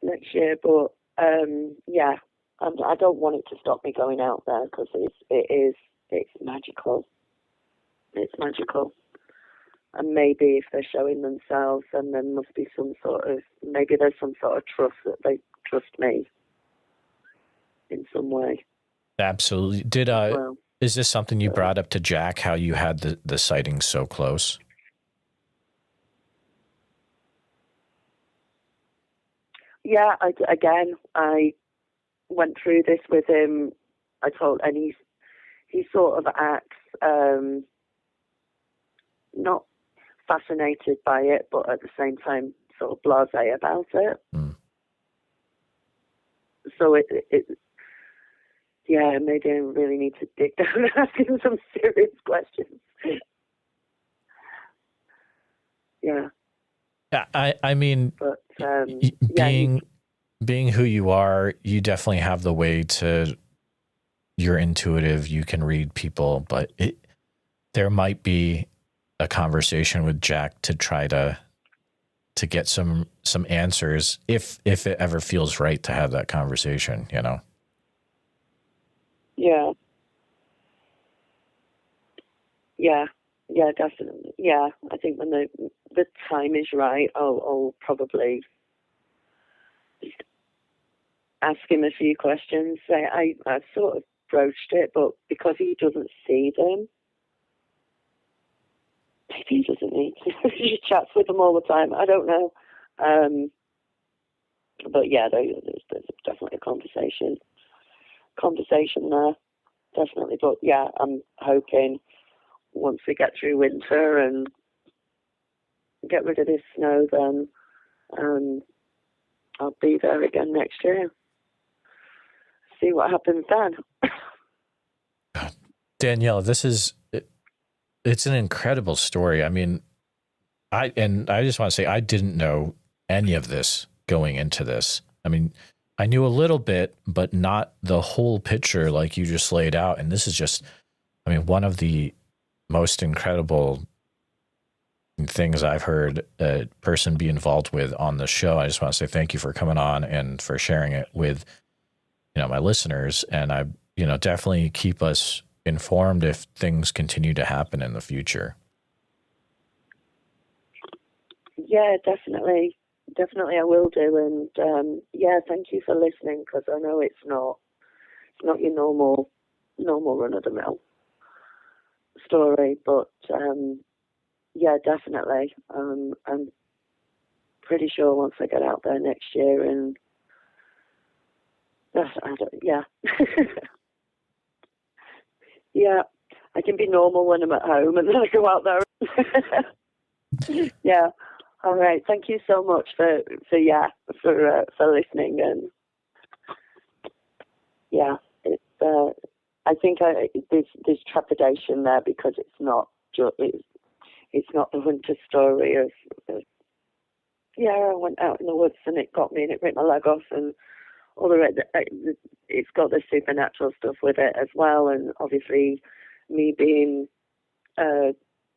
next year, but yeah, I don't want it to stop me going out there because it's magical. It's magical. And maybe if they're showing themselves, then there must be maybe there's some sort of trust that they trust me in some way. Absolutely. Well, Is this something you brought up to Jack, how you had the sightings so close? yeah, I went through this with him. And he sort of acts not fascinated by it, but at the same time sort of blasé about it. Mm. So yeah, maybe I really need to dig down and ask him some serious questions. Yeah. I mean, But being who you are, you definitely have the way to. You're intuitive. You can read people, but there might be a conversation with Jack to try to get some answers if it ever feels right to have that conversation. You know. Yeah. Yeah. Yeah, definitely. Yeah, I think when the time is right, I'll probably just ask him a few questions. I sort of broached it, but because he doesn't see them, maybe he doesn't need to. He just chats with them all the time. I don't know. But yeah, there's definitely a conversation there, definitely. But yeah, I'm hoping once we get through winter and get rid of this snow, then I'll be there again next year. See what happens then. Danielle, it's an incredible story. I mean, I just want to say I didn't know any of this going into this. I mean, I knew a little bit, but not the whole picture like you just laid out. And this is just, I mean, one of the most incredible things I've heard a person be involved with on the show. I just want to say thank you for coming on and for sharing it with, you know, my listeners. And I, you know, definitely keep us informed if things continue to happen in the future. Yeah, definitely. Definitely I will do. And yeah, thank you for listening, because I know it's not your normal run of the mill story, but yeah, definitely. I'm pretty sure once I get out there next year, and yeah, yeah, I can be normal when I'm at home, and then I go out there. Yeah. All right. Thank you so much for listening, and yeah, it's I think there's trepidation there because it's not it's not the hunter story of yeah, I went out in the woods and it got me and it ripped my leg off and all the rest. It's got the supernatural stuff with it as well, and obviously me being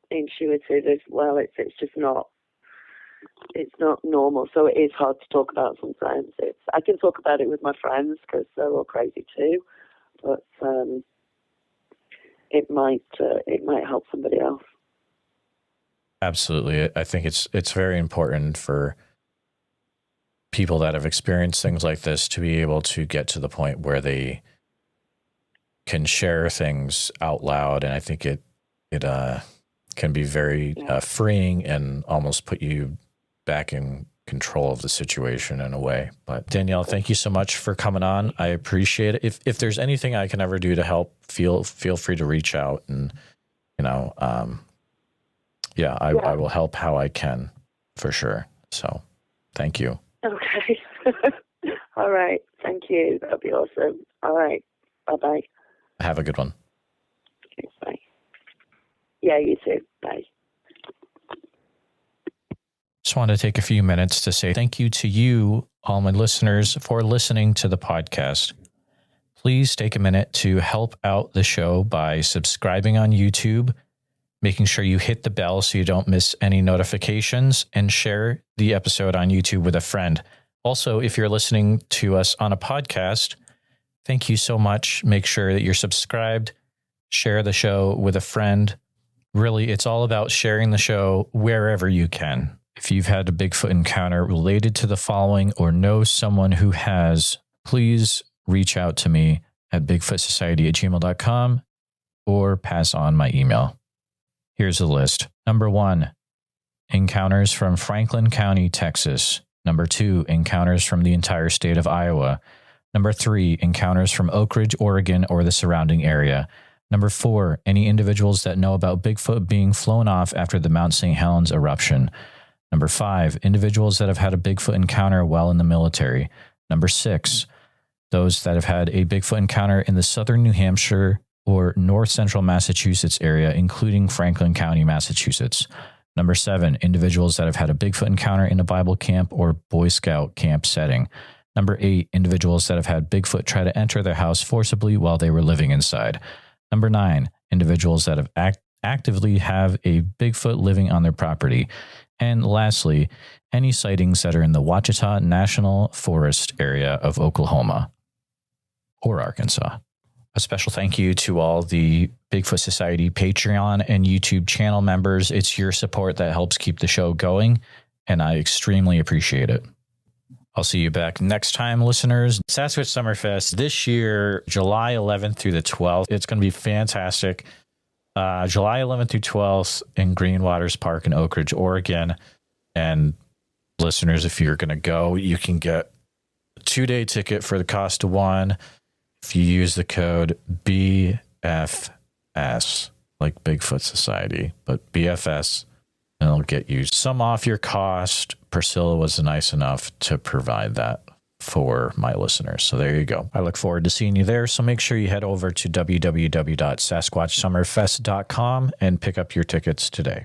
intuitive as well. It's just not. It's not normal, so it is hard to talk about sometimes. I can talk about it with my friends because they're all crazy too, but it might help somebody else. Absolutely. I think it's very important for people that have experienced things like this to be able to get to the point where they can share things out loud. And I think it can be very freeing and almost put you back in control of the situation in a way. But Danielle, thank you so much for coming on. I appreciate it. If there's anything I can ever do to help, feel free to reach out, and you know, I will help how I can for sure. So thank you. Okay. All right. Thank you. That'd be awesome. All right. Bye-bye. Have a good one. Okay, bye. Yeah, you too. Bye. Just want to take a few minutes to say thank you to you, all my listeners, for listening to the podcast. Please take a minute to help out the show by subscribing on YouTube, making sure you hit the bell so you don't miss any notifications, and share the episode on YouTube with a friend. Also, if you're listening to us on a podcast, thank you so much. Make sure that you're subscribed, share the show with a friend. Really, it's all about sharing the show wherever you can. If you've had a Bigfoot encounter related to the following or know someone who has, please reach out to me at bigfootsociety@gmail.com or pass on my email. Here's the list. Number 1, encounters from Franklin County, Texas. Number 2, encounters from the entire state of Iowa. Number 3, encounters from Oak Ridge, Oregon, or the surrounding area. Number 4, any individuals that know about Bigfoot being flown off after the Mount St. Helens eruption. Number 5, individuals that have had a Bigfoot encounter while in the military. Number 6, those that have had a Bigfoot encounter in the southern New Hampshire or north central Massachusetts area, including Franklin County, Massachusetts. Number 7, individuals that have had a Bigfoot encounter in a Bible camp or Boy Scout camp setting. Number 8, individuals that have had Bigfoot try to enter their house forcibly while they were living inside. Number 9, individuals that have actively have a Bigfoot living on their property. And lastly, any sightings that are in the Ouachita National Forest area of Oklahoma or Arkansas. A special thank you to all the Bigfoot Society Patreon and YouTube channel members. It's your support that helps keep the show going, and I extremely appreciate it. I'll see you back next time, listeners. Sasquatch Summerfest this year, July 11th through the 12th. It's going to be fantastic. July 11th through 12th in Green Waters Park in Oak Ridge, Oregon. And listeners, if you're going to go, you can get a 2-day ticket for the cost of one. If you use the code BFS, like Bigfoot Society, but BFS, and it'll get you some off your cost. Priscilla was nice enough to provide that for my listeners. So there you go. I look forward to seeing you there. So make sure you head over to www.sasquatchsummerfest.com and pick up your tickets today.